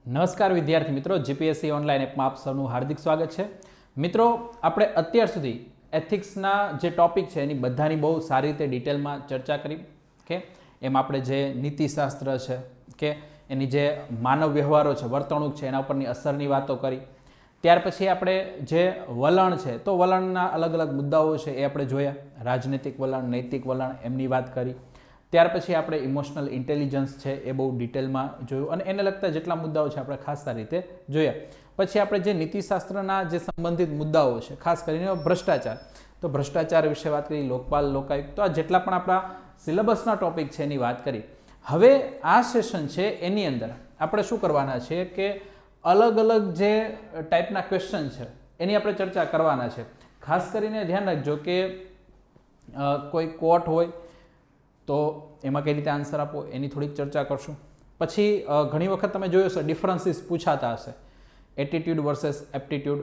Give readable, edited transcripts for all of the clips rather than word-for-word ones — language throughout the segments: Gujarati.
નમસ્કાર વિદ્યાર્થી મિત્રો, જીપીએસસી ઓનલાઈન એપમાં આપ સૌનું હાર્દિક સ્વાગત છે. મિત્રો, આપણે અત્યાર સુધી એથિક્સના જે ટોપિક છે એની બધાની બહુ સારી રીતે ડિટેલમાં ચર્ચા કરી કે એમાં આપણે જે નીતિશાસ્ત્ર છે કે એની જે માનવ વ્યવહારો છે, વર્તણૂક છે, એના ઉપરની અસરની વાતો કરી. ત્યાર પછી આપણે જે વલણ છે તો વલણના અલગ અલગ મુદ્દાઓ છે એ આપણે જોયા. રાજનૈતિક વલણ, નૈતિક વલણ, એમની વાત કરી. ત્યાર પછી આપણે ઇમોશનલ ઇન્ટેલિજન્સ છે એ બહુ ડિટેલમાં જોયું અને એને લગતા જેટલા મુદ્દાઓ છે આપણે ખાસ સારી રીતે જોયા. પછી આપણે જે નીતિશાસ્ત્રના જે સંબંધિત મુદ્દાઓ છે, ખાસ કરીને ભ્રષ્ટાચાર, તો ભ્રષ્ટાચાર વિશે વાત કરી, લોકપાલ, લોકાયુક્ત, તો આ જેટલા પણ આપણા સિલેબસના ટોપિક છે એની વાત કરી. હવે આ સેશન છે એની અંદર આપણે શું કરવાના છે કે અલગ અલગ જે ટાઈપના ક્વેશ્ચન છે એની આપણે ચર્ચા કરવાના છે. ખાસ કરીને ધ્યાન રાખજો કે કોઈ કોટ હોય તો એમાં કઈ રીતે આન્સર આપો એની થોડીક ચર્ચા કરશું. પછી ઘણી વખત તમે જોયો હશે ડિફરન્સીસ પૂછાતા હશે, એટીટ્યુડ વર્સેસ એપ્ટિટ્યુડ,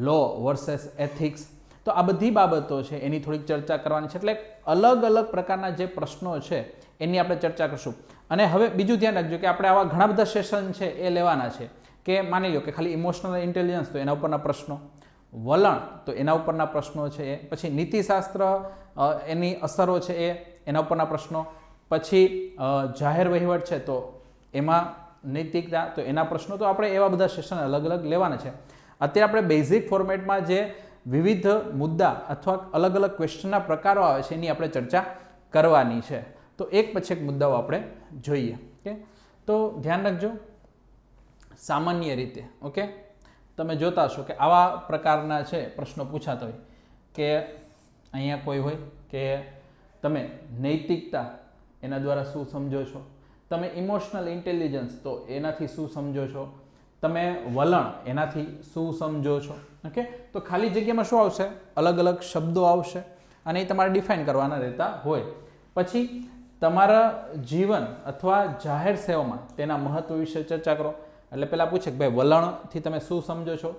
લો વર્સેસ એથિક્સ, તો આ બધી બાબતો છે એની થોડીક ચર્ચા કરવાની છે. એટલે અલગ અલગ પ્રકારના જે પ્રશ્નો છે એની આપણે ચર્ચા કરશું. અને હવે બીજું ધ્યાન રાખજો કે આપણે આવા ઘણા બધા સેશન છે એ લેવાના છે કે માની લો કે ખાલી ઇમોશનલ ઇન્ટેલિજન્સ તો એના ઉપરના પ્રશ્નો, વલણ તો એના ઉપરના પ્રશ્નો છે એ, પછી નીતિશાસ્ત્ર એની અસરો છે એના ઉપરના પ્રશ્નો, પછી જાહેર વહીવટ છે તો એમાં નૈતિકતા તો એના પ્રશ્નો, તો આપણે એવા બધા સેશન અલગ અલગ લેવાના છે. અત્યારે આપણે બેઝિક ફોર્મેટમાં જે વિવિધ મુદ્દા અથવા અલગ અલગ ક્વેશ્ચનના પ્રકારો આવે છે એની આપણે ચર્ચા કરવાની છે. તો એક પછી એક મુદ્દાઓ આપણે જોઈએ. ઓકે, તો ધ્યાન રાખજો. સામાન્ય રીતે ઓકે તમે જોતા હશો કે આવા પ્રકારના છે પ્રશ્નો પૂછાતા હોય કે અહીંયા કોઈ હોય કે તમે નૈતિકતા એના દ્વારા શું સમજો છો, તમે ઇમોશનલ ઇન્ટેલિજન્સ તો એનાથી શું સમજો છો, તમે વલણ એનાથી શું સમજો છો. ઓકે, તો ખાલી જગ્યામાં શું આવશે, અલગ અલગ શબ્દો આવશે અને એ તમારે ડિફાઇન કરવાના રહેતા હોય. પછી તમારા જીવન અથવા જાહેર સેવામાં તેના મહત્વ વિશે ચર્ચા કરો. એટલે પહેલાં પૂછે કે ભાઈ વલણથી તમે શું સમજો છો,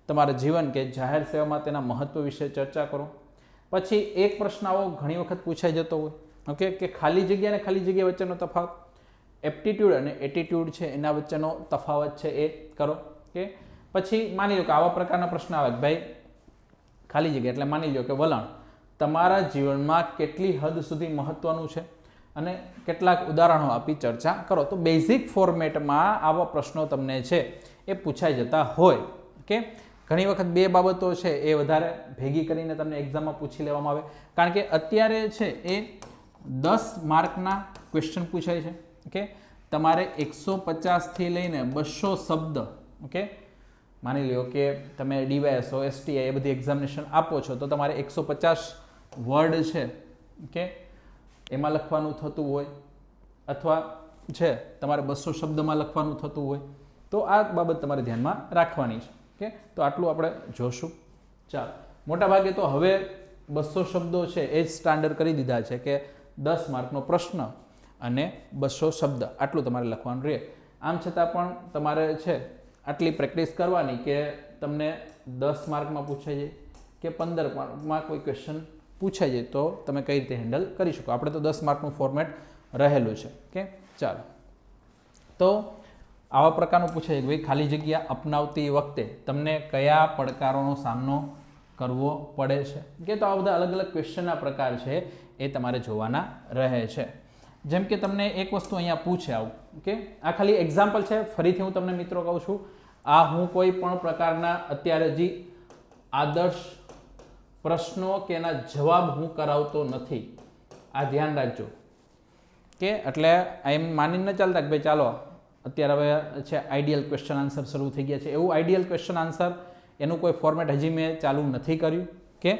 તમારા જીવન કે જાહેર સેવામાં તેના મહત્વ વિશે ચર્ચા કરો. પછી એક પ્રશ્ન આવો ઘણી વખત પૂછાઈ જતો હોય ઓકે કે ખાલી જગ્યા અને ખાલી જગ્યા વચ્ચેનો તફાવત, એપ્ટિટ્યૂડ અને એટીટ્યૂડ છે એના વચ્ચેનો તફાવત છે એ કરો. કે પછી માની લો કે આવા પ્રકારના પ્રશ્ન આવે કે ભાઈ ખાલી જગ્યા એટલે માની લો કે વલણ તમારા જીવનમાં કેટલી હદ સુધી મહત્વનું છે અને કેટલાક ઉદાહરણો આપી ચર્ચા કરો. તો બેઝિક ફોર્મેટમાં આવા પ્રશ્નો તમને છે એ પૂછાઈ જતા હોય. કે ઘણી વખત બે બાબતો છે એ વધારે ભેગી કરીને તમને એક્ઝામમાં પૂછી લેવામાં આવે, કારણ કે અત્યારે છે એ 10 માર્કના ક્વેશ્ચન પૂછાય છે. ઓકે, તમારે 150થી લઈને 200 શબ્દ, ઓકે માની લો કે તમે ડીવાયએસઓ, એસટીઆઈ એ બધી એક્ઝામિનેશન આપો છો તો તમારે 150 વર્ડ છે ઓકે એમાં લખવાનું થતું હોય અથવા છે તમારે 200 શબ્દમાં લખવાનું થતું હોય, તો આ બાબત તમારે ધ્યાનમાં રાખવાની છે. ઓકે, તો આટલું આપણે જોશું. ચાલો, મોટાભાગે તો હવે 200 શબ્દો છે એ જ સ્ટાન્ડર્ડ કરી દીધા છે કે 10 માર્કનો પ્રશ્ન અને 200 શબ્દ આટલું તમારે લખવાનું રહે. આમ છતાં પણ તમારે છે આટલી પ્રેક્ટિસ કરવાની કે તમને 10 માર્કમાં પૂછાઈ જાય કે 15 માર્કમાં કોઈ ક્વેશ્ચન પૂછાઈ જાય તો તમે કઈ રીતે હેન્ડલ કરી શકો. આપણે તો 10 માર્કનું ફોર્મેટ રહેલું છે. ઓકે, ચાલો, તો આવા પ્રકારનું પૂછાય કે ભાઈ ખાલી જગ્યા અપનાવતી વખતે તમને કયા પડકારોનો સામનો કરવો પડે છે. કે તો આ બધા અલગ અલગ ક્વેશ્ચનના પ્રકાર છે એ તમારે જોવાના રહે છે. જેમ કે તમને એક વસ્તુ અહીંયા પૂછે આવું, ઓકે આ ખાલી એક્ઝામ્પલ છે. ફરીથી હું તમને મિત્રો કહું છું, આ હું કોઈ પણ પ્રકારના અત્યારે હજી આદર્શ પ્રશ્નો કે એના જવાબ હું કરાવતો નથી, આ ધ્યાન રાખજો. કે એટલે એમ માનીને ચાલતા કે ભાઈ ચાલો અત્યારે હવે છે આઈડિયલ ક્વેશ્ચન આન્સર શરૂ થઈ ગયા છે, એવું આઈડિયલ ક્વેશ્ચન આન્સર એનું કોઈ ફોર્મેટ હજી મેં ચાલુ નથી કર્યું. કે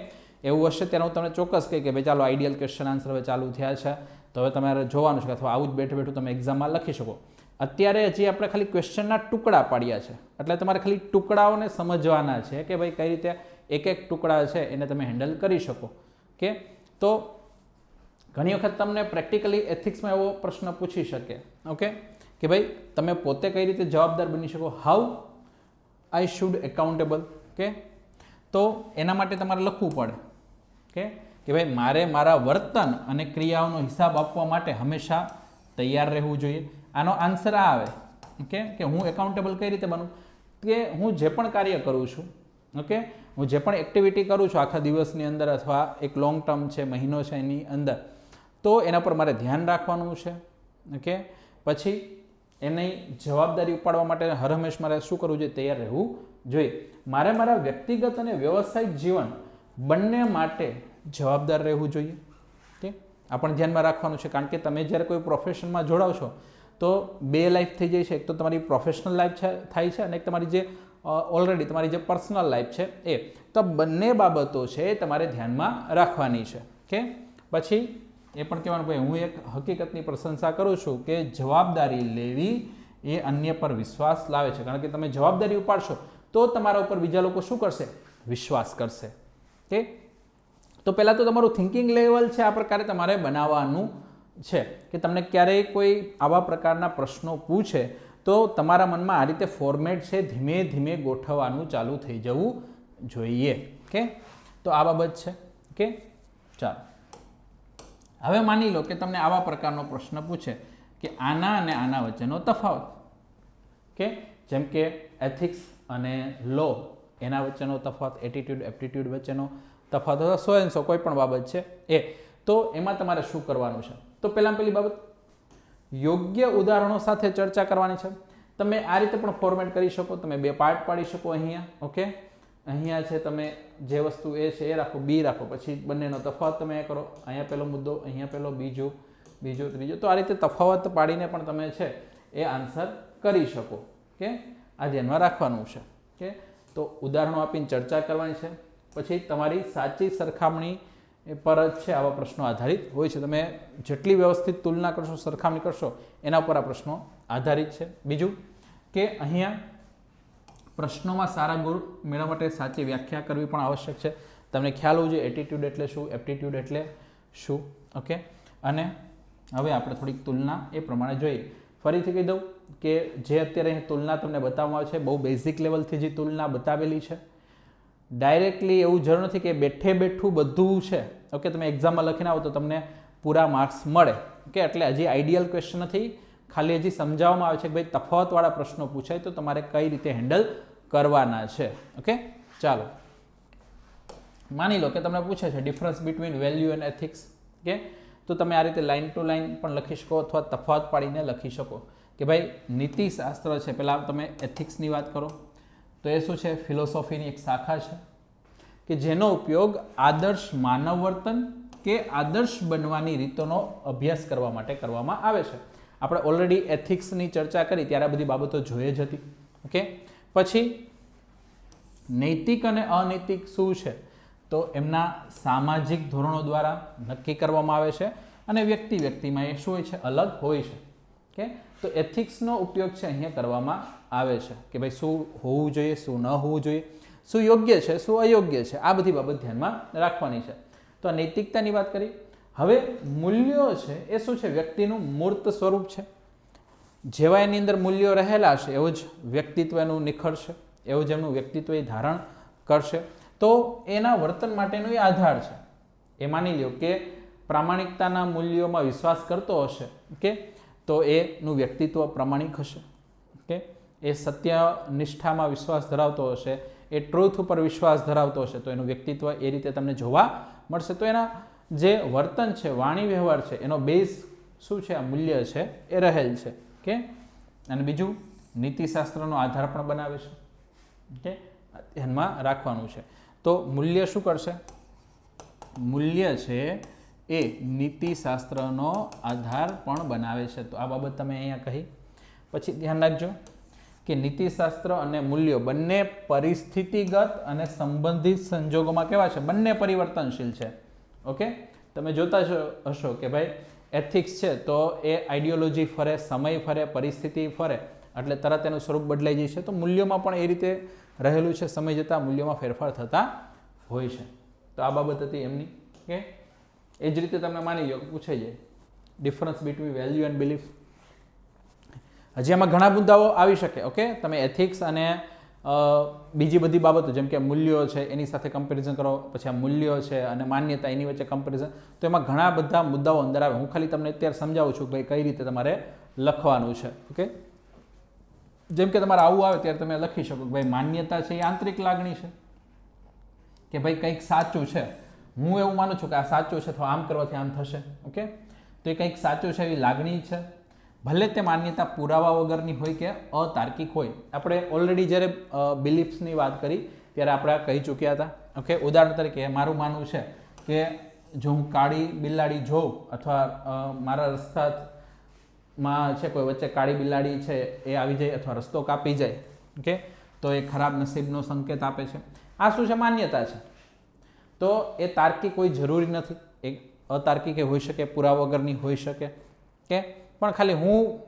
એવું હશે ત્યારે હું તમને ચોક્કસ કહી કે ભાઈ ચાલો આઈડિયલ ક્વેશ્ચન આન્સર હવે ચાલુ થયા છે તો હવે તમારે જોવાનું છે, અથવા આવું જ બેઠું બેઠું તમે એક્ઝામમાં લખી શકો. અત્યારે હજી આપણે ખાલી ક્વેશ્ચનના ટુકડા પાડ્યા છે, એટલે તમારે ખાલી ટુકડાઓને સમજવાના છે કે ભાઈ કઈ રીતે એક એક ટુકડા છે એને તમે હેન્ડલ કરી શકો. કે તો ઘણી વખત તમને પ્રેક્ટિકલી એથિક્સમાં એવો પ્રશ્ન પૂછી શકે ઓકે કે ભાઈ તમે પોતે કઈ રીતે જવાબદાર બની શકો, હાઉ આઈ શુડ એકાઉન્ટેબલ. કે તો એના માટે તમારે લખવું પડે કે ભાઈ મારે મારા વર્તન અને ક્રિયાઓનો હિસાબ આપવા માટે હંમેશા તૈયાર રહેવું જોઈએ. આનો આન્સર આ આવે ઓકે, કે હું એકાઉન્ટેબલ કઈ રીતે બનું, કે હું જે પણ કાર્ય કરું છું, ઓકે, હું જે પણ એક્ટિવિટી કરું છું આખા દિવસની અંદર અથવા એક લોંગ ટર્મ છે, મહિનો છે એની અંદર, તો એના પર મારે ધ્યાન રાખવાનું છે. ઓકે, પછી એની જવાબદારી ઉપાડવા માટે હરહંમેશ મારે શું કરવું જોઈએ, તૈયાર રહેવું જોઈએ. મારે મારા વ્યક્તિગત અને વ્યવસાયિક જીવન બંને માટે જવાબદાર રહેવું જોઈએ. ઓકે, આ પણ ધ્યાનમાં રાખવાનું છે, કારણ કે તમે જ્યારે કોઈ પ્રોફેશનમાં જોડાવ છો તો બે લાઈફ થઈ જાય છે. એક તો તમારી પ્રોફેશનલ લાઈફ થાય છે અને એક તમારી જે ઓલરેડી તમારી જે પર્સનલ લાઈફ છે એ. તો બંને બાબતો છે એ તમારે ધ્યાનમાં રાખવાની છે. ઓકે, પછી એ પણ કહેવાનું ભાઈ હું એક હકીકતની પ્રશંસા કરું છું કે જવાબદારી લેવી એ અન્ય પર વિશ્વાસ લાવે છે. કારણ કે તમે જવાબદારી ઉપાડશો તો તમારા ઉપર બીજા લોકો શું કરશે, વિશ્વાસ કરશે. ઓકે, તો પહેલાં તો તમારું થિંકિંગ લેવલ છે આ પ્રકારે તમારે બનાવવાનું છે કે તમને ક્યારેય કોઈ આવા પ્રકારના પ્રશ્નો પૂછે તો તમારા મનમાં આ રીતે ફોર્મેટ છે ધીમે ધીમે ગોઠવવાનું ચાલુ થઈ જવું જોઈએ. ઓકે, તો આ બાબત છે. ઓકે, ચાલો હવે માની લો કે તમને આવા પ્રકારનો પ્રશ્ન પૂછે કે આના અને આના વચ્ચેનો તફાવત. ઓકે, જેમ કે એથિક્સ અને લો એના વચ્ચેનો તફાવત, એટીટ્યુડ એપ્ટિટ્યુડ વચ્ચેનો તફાવત, અથવા સો એન્ડ સો કોઈ પણ બાબત છે એ. તો એમાં તમારે શું કરવાનું છે, તો પહેલી બાબત યોગ્ય ઉદાહરણો સાથે ચર્ચા કરવાની છે. તમે આ રીતે પણ ફોર્મેટ કરી શકો, તમે બે પાર્ટ પાડી શકો અહીંયા. ઓકે, અહીંયા છે તમે જે વસ્તુ એ છે એ રાખો, બી રાખો, પછી બંનેનો તફાવત તમે એ કરો. અહીંયા પહેલો મુદ્દો, અહીંયા પહેલો, બીજો, ત્રીજો. તો આ રીતે તફાવત પાડીને પણ તમે છે એ આન્સર કરી શકો. ઓકે, આ ધ્યાનમાં રાખવાનું છે. ઓકે, તો ઉદાહરણો આપીને ચર્ચા કરવાની છે. પછી તમારી સાચી સરખામણી પર જ છે આવા પ્રશ્નો આધારિત હોય છે. તમે જેટલી વ્યવસ્થિત તુલના કરશો, સરખામણી કરશો, એના પર આ પ્રશ્નો આધારિત છે. બીજું કે અહીંયા પ્રશ્નોમાં સારા ગુણ મેળવવા માટે સાચી વ્યાખ્યા કરવી પણ આવશ્યક છે. તમને ખ્યાલ હોવું જોઈએ એટીટ્યુડ એટલે શું, એપ્ટિટ્યુડ એટલે શું. ઓકે, અને હવે આપણે થોડીક તુલના એ પ્રમાણે જોઈએ. ફરીથી કહી દઉં કે જે અત્યારે અહીં તુલના તમને બતાવવામાં આવે છે બહુ બેઝિક લેવલથી જે તુલના બતાવેલી છે. ડાયરેક્ટલી એવું જરૂર નથી કે બેઠે બેઠું બધું છે ઓકે તમે એક્ઝામમાં લખીને આવો તો તમને પૂરા માર્ક્સ મળે. ઓકે, એટલે હજી આઈડિયલ ક્વેશ્ચન નથી, ખાલી હજી સમજાવવામાં આવે છે કે ભાઈ તફાવતવાળા પ્રશ્નો પૂછાય તો તમારે કઈ રીતે હેન્ડલ કરવાના છે. ઓકે, ચાલો માની લો કે તમને પૂછે છે difference between value and ethics. Okay, તો તમે આ રીતે લાઇન ટુ લાઇન પણ લખી શકો અથવા તફાવત પાડીને લખી શકો કે ભાઈ નીતિશાસ્ત્ર છે. પહેલાં તમે એથિક્સની વાત કરો તો એ શું છે, ફિલોસોફીની એક શાખા છે કે જેનો ઉપયોગ આદર્શ માનવ વર્તન કે આદર્શ બનવાની રીતોનો અભ્યાસ કરવા માટે કરવામાં આવે છે. આપણે ઓલરેડી એથિક્સની ચર્ચા કરી ત્યારે આ બધી બાબતો જોઈએ જ હતી. ઓકે, પછી નૈતિક અને અનૈતિક શું છે તો એમના સામાજિક ધોરણો દ્વારા નક્કી કરવામાં આવે છે અને વ્યક્તિમાં એ શું હોય છે, અલગ હોય છે. ઓકે, તો એથિક્સનો ઉપયોગ છે અહીંયા કરવામાં આવે છે કે ભાઈ શું હોવું જોઈએ, શું ન હોવું જોઈએ, શું યોગ્ય છે, શું અયોગ્ય છે, આ બધી બાબત ધ્યાનમાં રાખવાની છે. તો આ નૈતિકતાની વાત કરી. હવે મૂલ્યો છે એ શું છે, વ્યક્તિનું મૂર્ત સ્વરૂપ છે. જેવા એની અંદર મૂલ્યો રહેલા છે એવું જ વ્યક્તિત્વ એનું નિખરશે, એવું જ એમનું વ્યક્તિત્વ એ ધારણ કરશે. તો એના વર્તન માટેનો એ આધાર છે. એ માની લ્યો કે પ્રામાણિકતાના મૂલ્યોમાં વિશ્વાસ કરતો હશે ઓકે તો એનું વ્યક્તિત્વ પ્રામાણિક હશે. ઓકે, એ સત્યનિષ્ઠામાં વિશ્વાસ ધરાવતો હશે, એ ટ્રુથ ઉપર વિશ્વાસ ધરાવતો હશે તો એનું વ્યક્તિત્વ એ રીતે તમને જોવા મળશે. તો એના જે વર્તન છે, વાણી વ્યવહાર છે, એનો બેઝ શું છે, આ મૂલ્ય છે એ રહેલ છે. ઓકે, અને બીજું નીતિશાસ્ત્રનો આધાર પણ બનાવે છે. ઓકે, ધ્યાનમાં રાખવાનું છે. તો મૂલ્ય શું કરશે, મૂલ્ય છે એ નીતિશાસ્ત્રનો આધાર પણ બનાવે છે. તો આ બાબત તમે અહીંયા કહી. પછી ધ્યાન રાખજો કે નીતિશાસ્ત્ર અને મૂલ્યો બંને પરિસ્થિતિગત અને સંબંધિત સંજોગોમાં કેવા છે, બંને પરિવર્તનશીલ છે. ઓકે, તમે જોતા હશો કે ભાઈ એથિક્સ છે તો એ આઈડિયોલોજી ફરે, સમય ફરે, પરિસ્થિતિ ફરે એટલે તરત એનું સ્વરૂપ બદલાઈ જાય છે. તો મૂલ્યોમાં પણ એ રીતે રહેલું છે, સમય જતાં મૂલ્યોમાં ફેરફાર થતા હોય છે. તો આ બાબત હતી એમની. ઓકે, એ જ રીતે તમે માની લો પૂછાઈ જાય difference between value and belief. હજી આમાં ઘણા મુદ્દાઓ આવી શકે. ઓકે, તમે એથિક્સ અને બીજી બધી બાબતો જેમ કે મૂલ્યો છે એની સાથે કમ્પેરિઝન કરો, પછી આ મૂલ્યો છે અને માન્યતા એની વચ્ચે કમ્પેરિઝન, તો એમાં ઘણા બધા મુદ્દાઓ અંદર આવે. હું ખાલી તમને અત્યારે સમજાવું છું કે ભાઈ કઈ રીતે તમારે લખવાનું છે. ઓકે, જેમ કે તમારે આવું આવે ત્યારે તમે લખી શકો કે ભાઈ માન્યતા છે એ આંતરિક લાગણી છે, કે ભાઈ કંઈક સાચું છે, હું એવું માનું છું કે આ સાચું છે અથવા આમ કરવાથી આમ થશે. ઓકે, તો એ કંઈક સાચું છે એવી લાગણી છે, ભલે તે માન્યતા પુરાવા વગરની હોય કે અતાર્કિક હોય. આપણે ઓલરેડી જ્યારે બિલીફ્સની વાત કરી ત્યારે આપણે કહી ચૂક્યા હતા. ઓકે, ઉદાહરણ તરીકે મારું માનવું છે કે જો હું કાળી બિલાડી જોઉં અથવા મારા રસ્તામાં છે કોઈ વચ્ચે કાળી બિલાડી છે એ આવી જાય અથવા રસ્તો કાપી જાય, ઓકે, તો એ ખરાબ નસીબનો સંકેત આપે છે. આ શું છે? માન્યતા છે. તો એ તાર્કિક કોઈ જરૂરી નથી, એક અતાર્કિક હોઈ શકે, પુરાવા વગરની હોઈ શકે, કે પણ ખાલી હું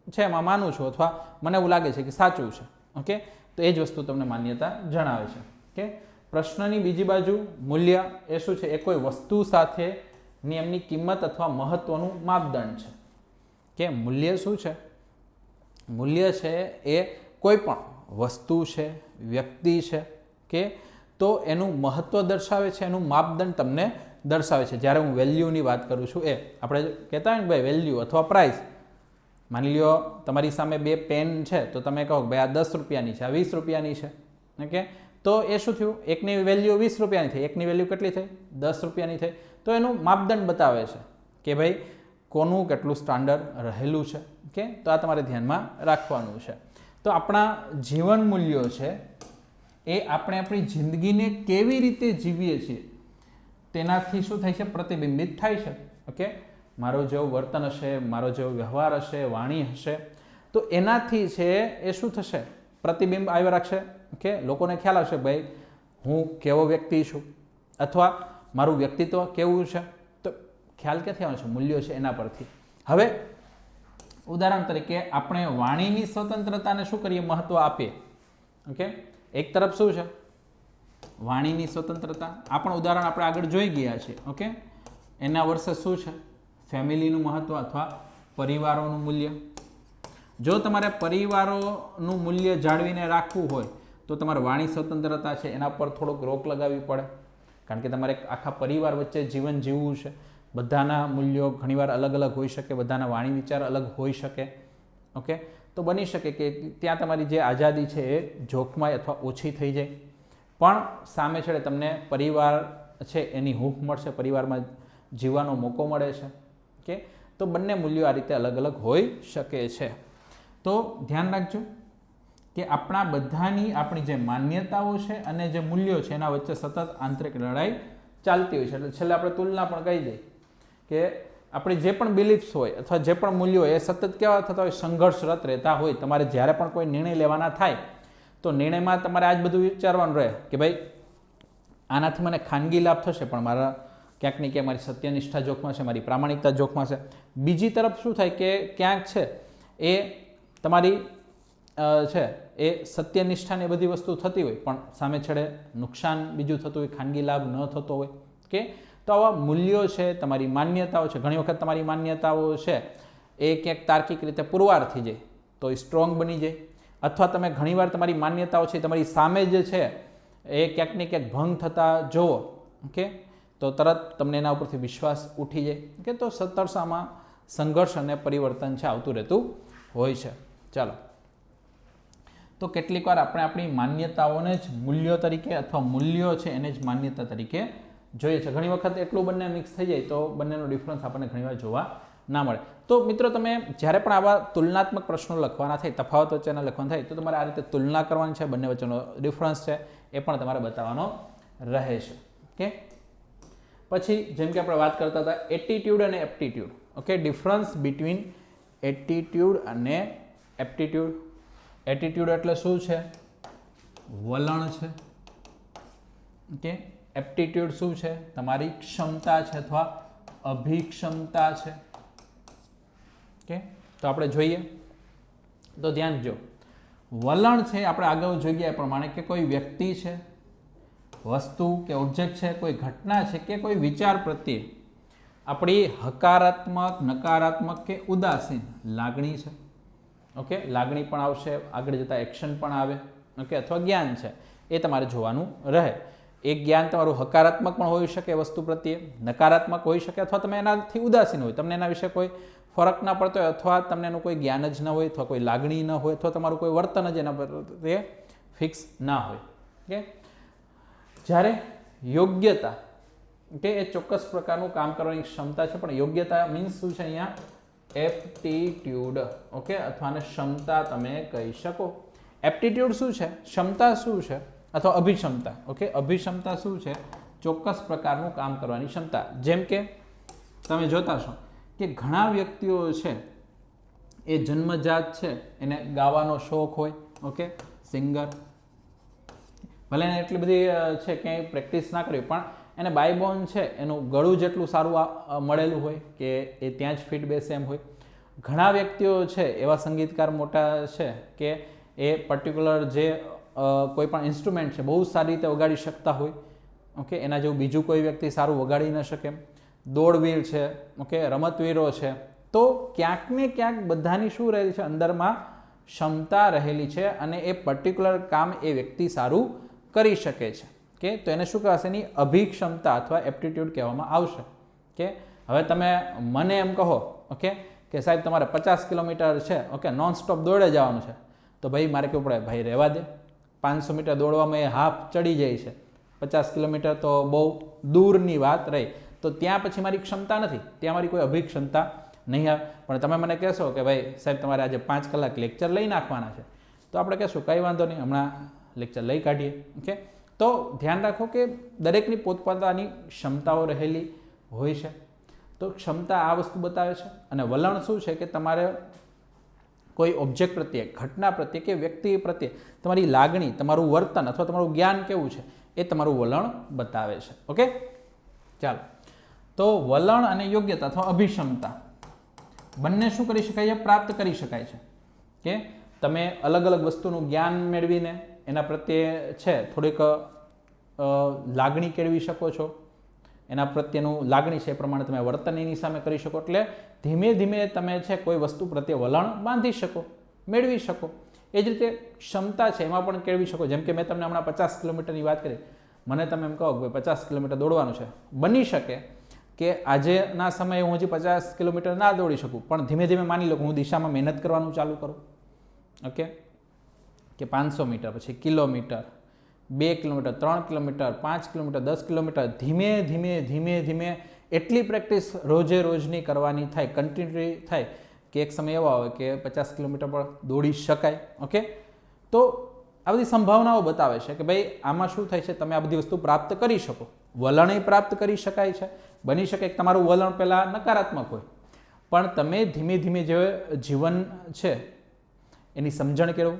છે એમાં માનું છું અથવા મને એવું લાગે છે કે સાચું છે. ઓકે, તો એ જ વસ્તુ તમને માન્યતા જણાવે છે. કે પ્રશ્નની બીજી બાજુ મૂલ્ય એ શું છે? એ કોઈ વસ્તુ સાથેની એમની કિંમત અથવા મહત્વનું માપદંડ છે. કે મૂલ્ય શું છે? મૂલ્ય છે એ કોઈ પણ વસ્તુ છે, વ્યક્તિ છે, કે તો એનું મહત્વ દર્શાવે છે, એનું માપદંડ તમને દર્શાવે છે. જ્યારે હું વેલ્યુની વાત કરું છું એ આપણે કહેતા હોય ને ભાઈ વેલ્યુ અથવા પ્રાઇસ. માની લ્યો તમારી સામે બે પેન છે તો તમે કહો કે ભાઈ આ 10 રૂપિયાની છે, આ 20 રૂપિયાની છે. ઓકે, તો એ શું થયું? એકની વેલ્યુ 20 રૂપિયાની થઈ, એકની વેલ્યુ કેટલી થઈ? 10 રૂપિયાની થઈ. તો એનું માપદંડ બતાવે છે કે ભાઈ કોનું કેટલું સ્ટાન્ડર્ડ રહેલું છે. ઓકે, તો આ તમારે ધ્યાનમાં રાખવાનું છે. તો આપણા જીવન મૂલ્યો છે એ આપણે આપણી જિંદગીને કેવી રીતે જીવીએ છીએ તેનાથી શું થાય છે? પ્રતિબિંબિત થાય છે. ઓકે, મારો જેવું વર્તન હશે, મારો જેવો વ્યવહાર હશે, વાણી હશે, તો એનાથી છે એ શું થશે? પ્રતિબિંબ આવી રાખશે. ઓકે, લોકોને ખ્યાલ આવશે ભાઈ હું કેવો વ્યક્તિ છું અથવા મારું વ્યક્તિત્વ કેવું છે. તો ખ્યાલ ક્યાંથી આવે છે? મૂલ્યો છે એના પરથી. હવે ઉદાહરણ તરીકે આપણે વાણીની સ્વતંત્રતાને શું કરીએ? મહત્વ આપીએ. ઓકે, એક તરફ શું છે? વાણીની સ્વતંત્રતા. આ પણ ઉદાહરણ આપણે આગળ જોઈ ગયા છે. ઓકે, એના વર્ષે શું છે? ફેમિલીનું મહત્વ અથવા પરિવારોનું મૂલ્ય. જો તમારે પરિવારોનું મૂલ્ય જાળવીને રાખવું હોય તો તમારે વાણી સ્વતંત્રતા છે એના પર થોડોક રોક લગાવવી પડે, કારણ કે તમારે આખા પરિવાર વચ્ચે જીવન જીવવું છે. બધાના મૂલ્યો ઘણીવાર અલગ અલગ હોઈ શકે, બધાના વાણી વિચાર અલગ હોઈ શકે. ઓકે, તો બની શકે કે ત્યાં તમારી જે આઝાદી છે એ જોખમાય અથવા ઓછી થઈ જાય, પણ સામે છેડે તમને પરિવાર છે એની હૂંફ મળશે, પરિવારમાં જીવવાનો મોકો મળે છે. ઓકે, તો બંને મૂલ્યો આ રીતે અલગ અલગ હોઈ શકે છે. તો ધ્યાન રાખજો કે આપણા બધાની આપણી જે માન્યતાઓ છે અને જે મૂલ્યો છે એના વચ્ચે સતત આંતરિક લડાઈ ચાલતી હોય છે. એટલે છેલ્લે આપણે તુલના પણ કહી દઈએ કે આપણી જે પણ બિલીફ્સ હોય અથવા જે પણ મૂલ્યો હોય એ સતત કેવા થતા હોય? સંઘર્ષરત રહેતા હોય. તમારે જ્યારે પણ કોઈ નિર્ણય લેવાના થાય તો નિર્ણયમાં તમારે આ જ બધું વિચારવાનું રહે કે ભાઈ આનાથી મને ખાનગી લાભ થશે પણ મારા ક્યાંક ને ક્યાંક મારી સત્યનિષ્ઠા જોખમાં છે, મારી પ્રામાણિકતા જોખમાં છે. બીજી તરફ શું થાય કે ક્યાંક છે એ તમારી છે એ સત્યનિષ્ઠાને બધી વસ્તુ થતી હોય પણ સામે છેડે નુકસાન બીજું થતું હોય, ખાનગી લાભ ન થતો હોય. કે તો આવા મૂલ્યો છે, તમારી માન્યતાઓ છે. ઘણી વખત તમારી માન્યતાઓ છે એ ક્યાંક તાર્કિક રીતે પુરવાર થઈ જાય તો એ સ્ટ્રોંગ બની જાય, અથવા તમે ઘણીવાર તમારી માન્યતાઓ છે તમારી સામે જે છે એ ક્યાંક ને ક્યાંક ભંગ થતા જુઓ. ઓકે, તો તરત તમને એના ઉપરથી વિશ્વાસ ઉઠી જાય. ઓકે, તો સતર્સામાં સંઘર્ષ અને પરિવર્તન છે આવતું રહેતું હોય છે. ચાલો, તો કેટલીક વાર આપણે આપણી માન્યતાઓને જ મૂલ્યો તરીકે અથવા મૂલ્યો છે એને જ માન્યતા તરીકે જોઈએ છે. ઘણી વખત એટલું બંને મિક્સ થઈ જાય તો બંનેનો ડિફરન્સ આપણને ઘણીવાર જોવા ના મળે. તો મિત્રો તમે જ્યારે પણ આવા તુલનાત્મક પ્રશ્નો લખવાના થાય, તફાવત વચ્ચેના લખવાના થાય, તો તમારે આ રીતે તુલના કરવાની છે, બંને વચ્ચેનો ડિફરન્સ છે એ પણ તમારે બતાવવાનો રહે છે. ઓકે, પછી જેમ કે આપણે વાત કરતા હતા એટીટ્યુડ અને aptitude. Okay, difference between attitude અને એપ્ટિટ્યુડ. એટીટ્યુડ એટલે શું છે? વલણ છે. ઓકે, એપ્ટિટ્યુડ શું છે? તમારી ક્ષમતા છે અથવા અભિક્ષમતા છે. ઓકે, તો આપણે જોઈએ તો ધ્યાન જો વલણ છે આપણે આગળ જોઈ ગયા પ્રમાણે કે કોઈ વ્યક્તિ છે, વસ્તુ કે ઓબ્જેક્ટ છે, કોઈ ઘટના છે કે કોઈ વિચાર પ્રત્યે આપણી હકારાત્મક, નકારાત્મક કે ઉદાસીન લાગણી છે. ઓકે, લાગણી પણ આવશે, આગળ જતાં એક્શન પણ આવે. ઓકે, અથવા જ્ઞાન છે એ તમારે જોવાનું રહે. એ જ્ઞાન તમારું હકારાત્મક પણ હોઈ શકે વસ્તુ પ્રત્યે, નકારાત્મક હોઈ શકે, અથવા તમે એનાથી ઉદાસીન હોય, તમને એના વિશે કોઈ ફરક ના પડતો હોય અથવા તમને એનું કોઈ જ્ઞાન જ ન હોય અથવા કોઈ લાગણી ન હોય અથવા તમારું કોઈ વર્તન જ એના પર તે ફિક્સ ના હોય. ઓકે, જ્યારે યોગ્યતા કે એ ચોક્કસ પ્રકારનું કામ કરવાની ક્ષમતા છે, પણ યોગ્યતા મીન્સ શું છે અહીંયા? એપ્ટિટ્યુડ. ઓકે, અથવા ને ક્ષમતા તમે કહી શકો. એપ્ટિટ્યુડ શું છે? ક્ષમતા શું છે? અથવા અભિક્ષમતા. ઓકે, અભિક્ષમતા શું છે? ચોક્કસ પ્રકારનું કામ કરવાની ક્ષમતા. જેમ કે તમે જોતા છો કે ઘણા વ્યક્તિઓ છે એ જન્મજાત છે એને ગાવાનો શોખ હોય. ઓકે, સિંગર, ભલે એને એટલી બધી છે ક્યાંય પ્રેક્ટિસ ના કરવી, પણ એને બાયબોર્ન છે એનું ગળું જેટલું સારું મળેલું હોય કે એ ત્યાં જ ફિટ બેસે એમ હોય. ઘણા વ્યક્તિઓ છે એવા સંગીતકાર મોટા છે કે એ પર્ટિક્યુલર જે કોઈ પણ ઇન્સ્ટ્રુમેન્ટ છે બહુ સારી રીતે વગાડી શકતા હોય. ઓકે, એના જેવું બીજું કોઈ વ્યક્તિ સારું વગાડી ન શકે. દોડવીર છે, ઓકે, રમતવીરો છે. તો ક્યાંક ને ક્યાંક બધાની શું રહેલી છે? અંદરમાં ક્ષમતા રહેલી છે અને એ પર્ટિક્યુલર કામ એ વ્યક્તિ સારું કરી શકે છે. કે તો એને શું કહેવાશે? એની અભિક્ષમતા અથવા એપ્ટિટ્યુડ કહેવામાં આવશે. કે હવે તમે મને એમ કહો, ઓકે, કે સાહેબ તમારે 50 કિલોમીટર છે, ઓકે, નોન સ્ટોપ દોડે જવાનું છે, તો ભાઈ મારે કેવું પડે? ભાઈ રહેવા દે, 500 મીટર દોડવામાં એ હાફ ચડી જાય છે, 50 કિલોમીટર તો બહુ દૂરની વાત રહી. તો ત્યાં પછી મારી ક્ષમતા નથી, ત્યાં મારી કોઈ અભિક્ષમતા નહીં આવે. પણ તમે મને કહેશો કે ભાઈ સાહેબ તમારે આજે 5 કલાક લેક્ચર લઈ નાખવાના છે, તો આપણે કહેશું કંઈ વાંધો નહીં, હમણાં લેક્ચર લઈ કાઢીએ. ઓકે, તો ધ્યાન રાખો કે દરેકની પોતપોતાની ક્ષમતાઓ રહેલી હોય છે. તો ક્ષમતા આ વસ્તુ બતાવે છે. અને વલણ શું છે? કે તમારે કોઈ ઓબ્જેક્ટ પ્રત્યે, ઘટના પ્રત્યે કે વ્યક્તિ પ્રત્યે તમારી લાગણી, તમારું વર્તન અથવા તમારું જ્ઞાન કેવું છે એ તમારું વલણ બતાવે છે. ઓકે, ચાલો. તો વલણ અને યોગ્યતા અથવા અભિક્ષમતા બંને શું કરી શકાય છે? પ્રાપ્ત કરી શકાય છે. કે તમે અલગ અલગ વસ્તુનું જ્ઞાન મેળવીને એના પ્રત્યે છે થોડીક લાગણી કેળવી શકો છો. એના પ્રત્યેનું લાગણી છે એ પ્રમાણે તમે વર્તન એની સામે કરી શકો. એટલે ધીમે ધીમે તમે છે કોઈ વસ્તુ પ્રત્યે વલણ બાંધી શકો, મેળવી શકો. એ જ રીતે ક્ષમતા છે એમાં પણ કેળવી શકો. જેમ કે મેં તમને હમણાં 50 કિલોમીટરની વાત કરી, મને તમે એમ કહો કે 50 કિલોમીટર દોડવાનું છે. બની શકે કે આજના સમયે હું હજી 50 કિલોમીટર ના દોડી શકું, પણ ધીમે ધીમે માની લો કે હું દિશામાં મહેનત કરવાનું ચાલુ કરું. ઓકે, કે 500 મીટર, પછી kilometre, 2 kilometre, 3 kilometre, 5 kilometre, 10 kilometre, ધીમે ધીમે ધીમે ધીમે એટલી પ્રેક્ટિસ રોજે રોજની કરવાની થાય, કન્ટિન્યુટી થાય કે એક સમય એવો આવે કે 50 કિલોમીટર પર દોડી શકાય. ઓકે, તો આ બધી સંભાવનાઓ બતાવે છે કે ભાઈ આમાં શું થાય છે? તમે આ બધી વસ્તુ પ્રાપ્ત કરી શકો. વલણ પ્રાપ્ત કરી શકાય છે. બની શકે કે તમારું વલણ પહેલાં નકારાત્મક હોય, પણ તમે ધીમે ધીમે જે જીવન છે એની સમજણ કેળવો,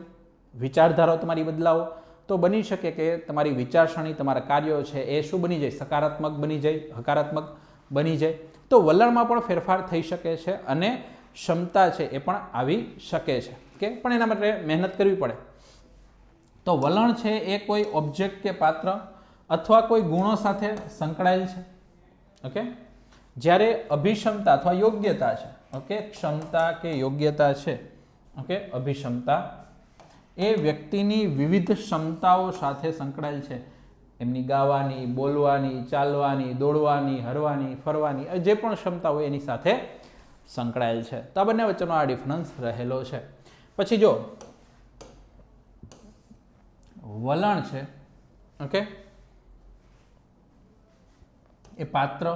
વિચારધારાઓ તમારી બદલાવો, તો બની શકે કે તમારી વિચારસરણી, તમારા કાર્યો છે એ શું બની જાય? સકારાત્મક બની જાય, હકારાત્મક બની જાય. તો વલણમાં પણ ફેરફાર થઈ શકે છે અને ક્ષમતા છે એ પણ આવી શકે છે. કે પણ એના માટે મહેનત કરવી પડે. તો વલણ છે એ કોઈ ઓબ્જેક્ટ કે પાત્ર અથવા કોઈ ગુણો સાથે સંકળાયેલ છે. ઓકે, જ્યારે અભિક્ષમતા અથવા યોગ્યતા છે, ઓકે, ક્ષમતા કે યોગ્યતા છે, ઓકે, અભિક્ષમતા એ વ્યક્તિની વિવિધ ક્ષમતાઓ સાથે સંકળાયેલ છે. એમની ગાવાની, બોલવાની, ચાલવાની, દોડવાની, હરવાની, ફરવાની, જે પણ ક્ષમતા હોય એની સાથે સંકળાયેલ છે. તો આ બંને વચ્ચેનો આ ડિફરન્સ રહેલો છે. પછી જો વલણ છે, ઓકે, એ પાત્ર,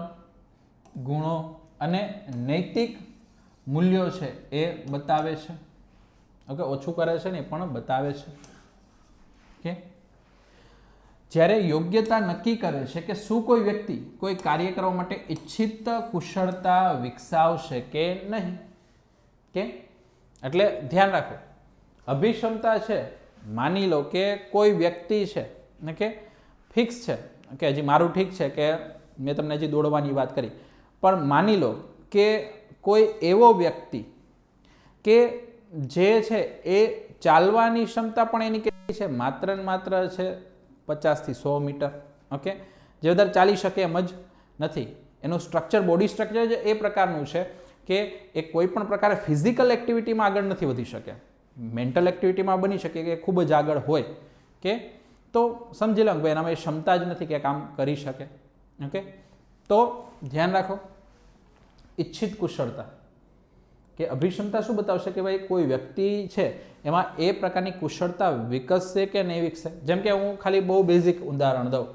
ગુણો અને નૈતિક મૂલ્યો છે એ બતાવે છે. ઓકે, ઓછું કરે છે ને એ પણ બતાવે છે. ઓકે, જ્યારે યોગ્યતા નક્કી કરે છે કે શું કોઈ વ્યક્તિ કોઈ કાર્ય કરવા માટે ઇચ્છિત કુશળતા વિકસાવશે કે નહીં. કે એટલે ધ્યાન રાખો, અભિક્ષમતા છે, માની લો કે કોઈ વ્યક્તિ છે કે ફિક્સ છે કે હજી મારું ઠીક છે કે મેં તમને હજી દોડવાની વાત કરી, પણ માની લો કે કોઈ એવો વ્યક્તિ કે જે છે એ ચાલવાની ક્ષમતા પણ એની કેટલી છે? માત્ર ને માત્ર છે 50 થી 100 મીટર. ઓકે, જે વધારે ચાલી શકે એમ જ નથી. એનું સ્ટ્રક્ચર, બોડી સ્ટ્રક્ચર જે એ પ્રકારનું છે કે એ કોઈ પણ પ્રકારે ફિઝિકલ એક્ટિવિટીમાં આગળ નથી વધી શકે. મેન્ટલ એક્ટિવિટીમાં બની શકે કે ખૂબ જ આગળ હોય, કે તો સમજી લો કે ભાઈ એનામાં એ ક્ષમતા જ નથી કે કામ કરી શકે. ઓકે, તો ધ્યાન રાખો, ઇચ્છિત કુશળતા. કે અભિક્ષમતા શું બતાવશે કે ભાઈ કોઈ વ્યક્તિ છે એમાં એ પ્રકારની કુશળતા વિકસશે કે નહીં વિકસે. જેમ કે હું ખાલી બહુ બેઝિક ઉદાહરણ દઉં.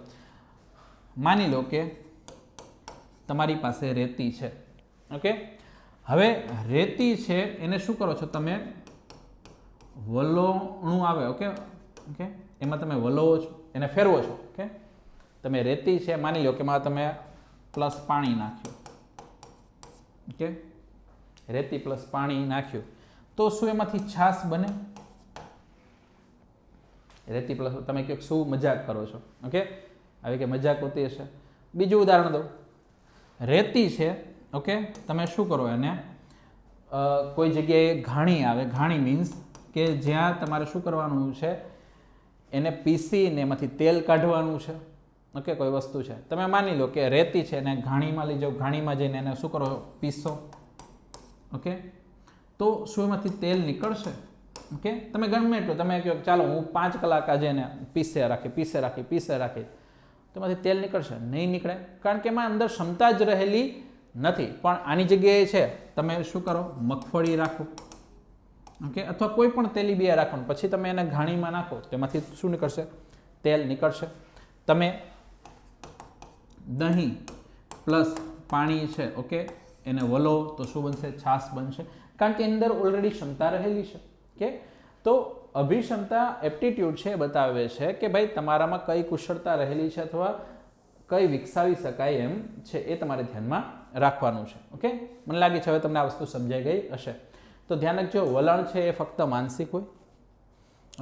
માની લો કે તમારી પાસે રેતી છે. ઓકે, હવે રેતી છે એને શું કરો છો તમે, વલોણું આવે. ઓકે ઓકે, એમાં તમે વલોવો છો, એને ફેરવો છો. ઓકે, તમે રેતી છે માની લો કે એમાં તમે પ્લસ પાણી નાખ્યું. ઓકે, રેતી પ્લસ પાણી નાખ્યું તો શું એમાંથી છાશ બને? રેતી પ્લસ, તમે કહો શું મજાક કરો છો? ઓકે, આવી કે મજાક હોતી હશે. બીજું ઉદાહરણ દઉં. રેતી છે, ઓકે, તમે શું કરો એને કોઈ જગ્યાએ ઘાણી આવે. ઘાણી મીન્સ કે જ્યાં તમારે શું કરવાનું છે, એને પીસીને એમાંથી તેલ કાઢવાનું છે. ઓકે, કોઈ વસ્તુ છે, તમે માની લો કે રેતી છે એને ઘાણીમાં લઈ જાઓ, ઘાણીમાં જઈને એને શું કરો, પીસો. ઓકે, તો શું એમાંથી તેલ નીકળશે? ઓકે, તમે ગમે એટલું તમે કહો ચાલો હું 5 કલાક આજે એને પીસે રાખી, તો એમાંથી તેલ નીકળશે? નહીં નીકળે, કારણ કે એમાં અંદર ક્ષમતા જ રહેલી નથી. પણ આની જગ્યાએ છે તમે શું કરો, મગફળી રાખો. ઓકે, અથવા કોઈ પણ તેલીબિયા રાખો, પછી તમે એને ઘાણીમાં નાખો તો એમાંથી શું નીકળશે? તેલ નીકળશે. તમે દહીં પ્લસ પાણી છે, ઓકે, એને વલો તો શું બનશે? છાશ બનશે, કારણ કે અંદર ઓલરેડી ક્ષમતા રહેલી છે. કે તો અભિક્ષમતા એપ્ટિટ્યૂડ છે બતાવે છે કે ભાઈ તમારામાં કઈ કુશળતા રહેલી છે અથવા કઈ વિકસાવી શકાય એમ છે, એ તમારે ધ્યાનમાં રાખવાનું છે. ઓકે, મને લાગે છે હવે તમને આ વસ્તુ સમજાઈ ગઈ હશે. તો ધ્યાન રાખજો, વલણ છે એ ફક્ત માનસિક હોય.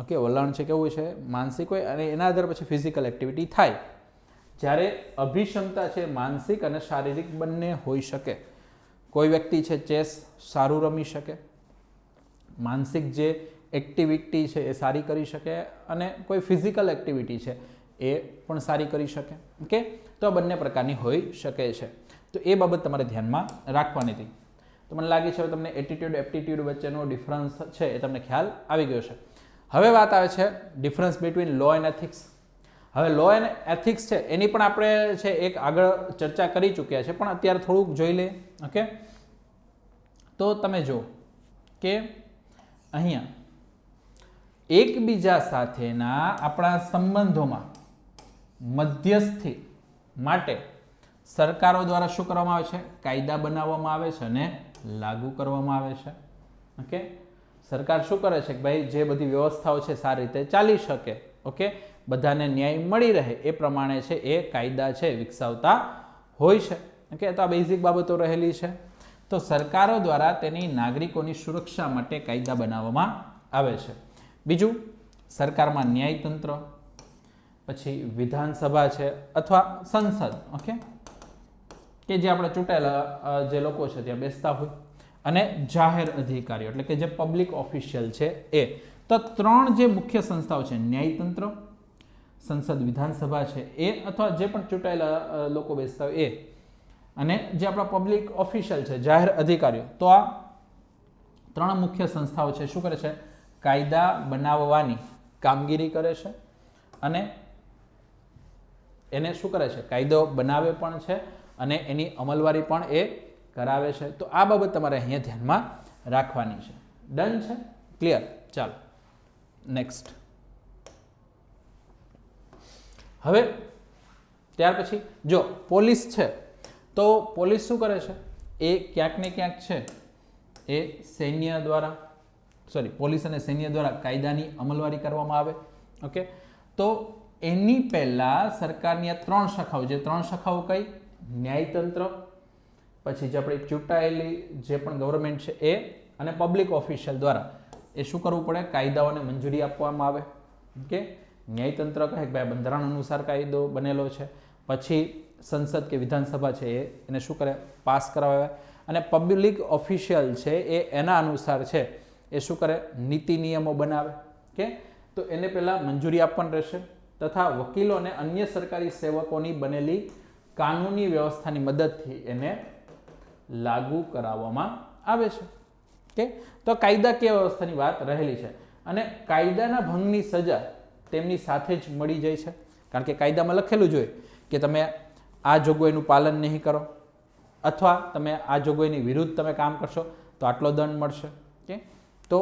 ઓકે, વલણ છે કેવું છે? માનસિક હોય, અને એના આધારે પછી ફિઝિકલ એક્ટિવિટી થાય. જ્યારે અભિક્ષમતા છે માનસિક અને શારીરિક બંને હોઈ શકે. કોઈ વ્યક્તિ છે ચેસ સારું રમી શકે, માનસિક જે એક્ટિવિટી છે એ સારી કરી શકે, અને કોઈ ફિઝિકલ એક્ટિવિટી છે એ પણ સારી કરી શકે. ઓકે, તો આ બંને પ્રકારની હોઈ શકે છે. તો એ બાબત તમારે ધ્યાનમાં રાખવાની હતી. તો મને લાગે છે હવે તમને એટીટ્યુડ એપ્ટિટ્યુડ વચ્ચેનો ડિફરન્સ છે એ તમને ખ્યાલ આવી ગયો છે. હવે વાત આવે છે difference between law and ethics. હવે લો એન્ડ એથિક્સ છે એની પણ આપણે છે એક આગળ ચર્ચા કરી ચૂક્યા છે, પણ અત્યારે થોડુંક જોઈ લે. ઓકે, તો તમે જો કે અહીંયા એકબીજા સાથેના આપણા સંબંધોમાં મધ્યસ્થી માટે સરકારો દ્વારા શું કરવામાં આવે છે? કાયદા બનાવવામાં આવે છે અને લાગુ કરવામાં આવે છે. ઓકે, સરકાર શું કરે છે કે ભાઈ જે બધી વ્યવસ્થાઓ છે સારી રીતે ચાલી શકે, ઓકે, બધાને ન્યાય મળી રહે એ પ્રમાણે છે એ કાયદા છે વિકસાવતા હોય છે. ઓકે, તો આ બેઝિક બાબતો રહેલી છે. તો સરકારો દ્વારા તેની નાગરિકોની સુરક્ષા માટે કાયદા બનાવવામાં આવે છે. બીજું, સરકારમાં ન્યાયતંત્ર, પછી વિધાનસભા છે અથવા સંસદ, ઓકે, કે જે આપણે ચૂંટાયેલા જે લોકો છે ત્યાં બેસતા હોય, અને જાહેર અધિકારીઓ એટલે કે જે પબ્લિક ઓફિશિયલ છે એ. તો 3 જે મુખ્ય સંસ્થાઓ છે, ન્યાયતંત્ર, સંસદ, વિધાનસભા છે એ, અથવા જે પણ ચૂંટાયેલા લોકો બેસતા હોય એ, અને જે આપણા પબ્લિક ઓફિશિયલ છે, જાહેર અધિકારીઓ. તો આ 3 મુખ્ય સંસ્થાઓ છે શું કરે છે? કાયદા બનાવવાની કામગીરી કરે છે, અને એને શું કરે છે? કાયદો બનાવે પણ છે અને એની અમલવારી પણ એ કરાવે છે. તો આ બાબત તમારે અહીંયા ધ્યાનમાં રાખવાની છે. ડન છે? ક્લિયર? ચાલો નેક્સ્ટ. હવે ત્યાર પછી જો પોલીસ છે, તો પોલીસ શું કરે છે? એ ક્યાંક ને ક્યાંક છે એ સૈન્ય દ્વારા, પોલીસ અને સૈન્ય દ્વારા કાયદાની અમલવારી કરવામાં આવે. ઓકે, તો એની પહેલા સરકારની આ 3 શાખાઓ, જે 3 શાખાઓ કઈ? ન્યાયતંત્ર, પછી જે આપણે ચૂંટાયેલી જે પણ ગવર્મેન્ટ છે એ, અને પબ્લિક ઓફિશિયલ દ્વારા એ શું કરવું પડે? કાયદાઓને મંજૂરી આપવામાં આવે. ઓકે, ન્યાયતંત્ર કહે કે ભાઈ બંધારણ અનુસાર કાયદો બનેલો છે, પછી સંસદ કે વિધાનસભા છે એને શું કરે? પાસ કરાવે. અને પબ્લિક ઓફિશિયલ છે એ એના અનુસાર છે એ શું કરે? નીતિ નિયમો બનાવે. કે તો એને પહેલાં મંજૂરી આપવાની રહેશે, તથા વકીલો અને અન્ય સરકારી સેવકોની બનેલી કાનૂની વ્યવસ્થાની મદદથી એને લાગુ કરાવવામાં આવે છે. કે તો કાયદાકીય વ્યવસ્થાની વાત રહેલી છે, અને કાયદાના ભંગની સજા તેમની સાથે જ મળી જાય છે, કારણ કે કાયદામાં લખેલું જ હોય કે તમે આ જોગવાઈનું પાલન નહીં કરો, અથવા તમે આ જોગવાઈની વિરુદ્ધ તમે કામ કરશો તો આટલો દંડ મળશે. ઓકે, તો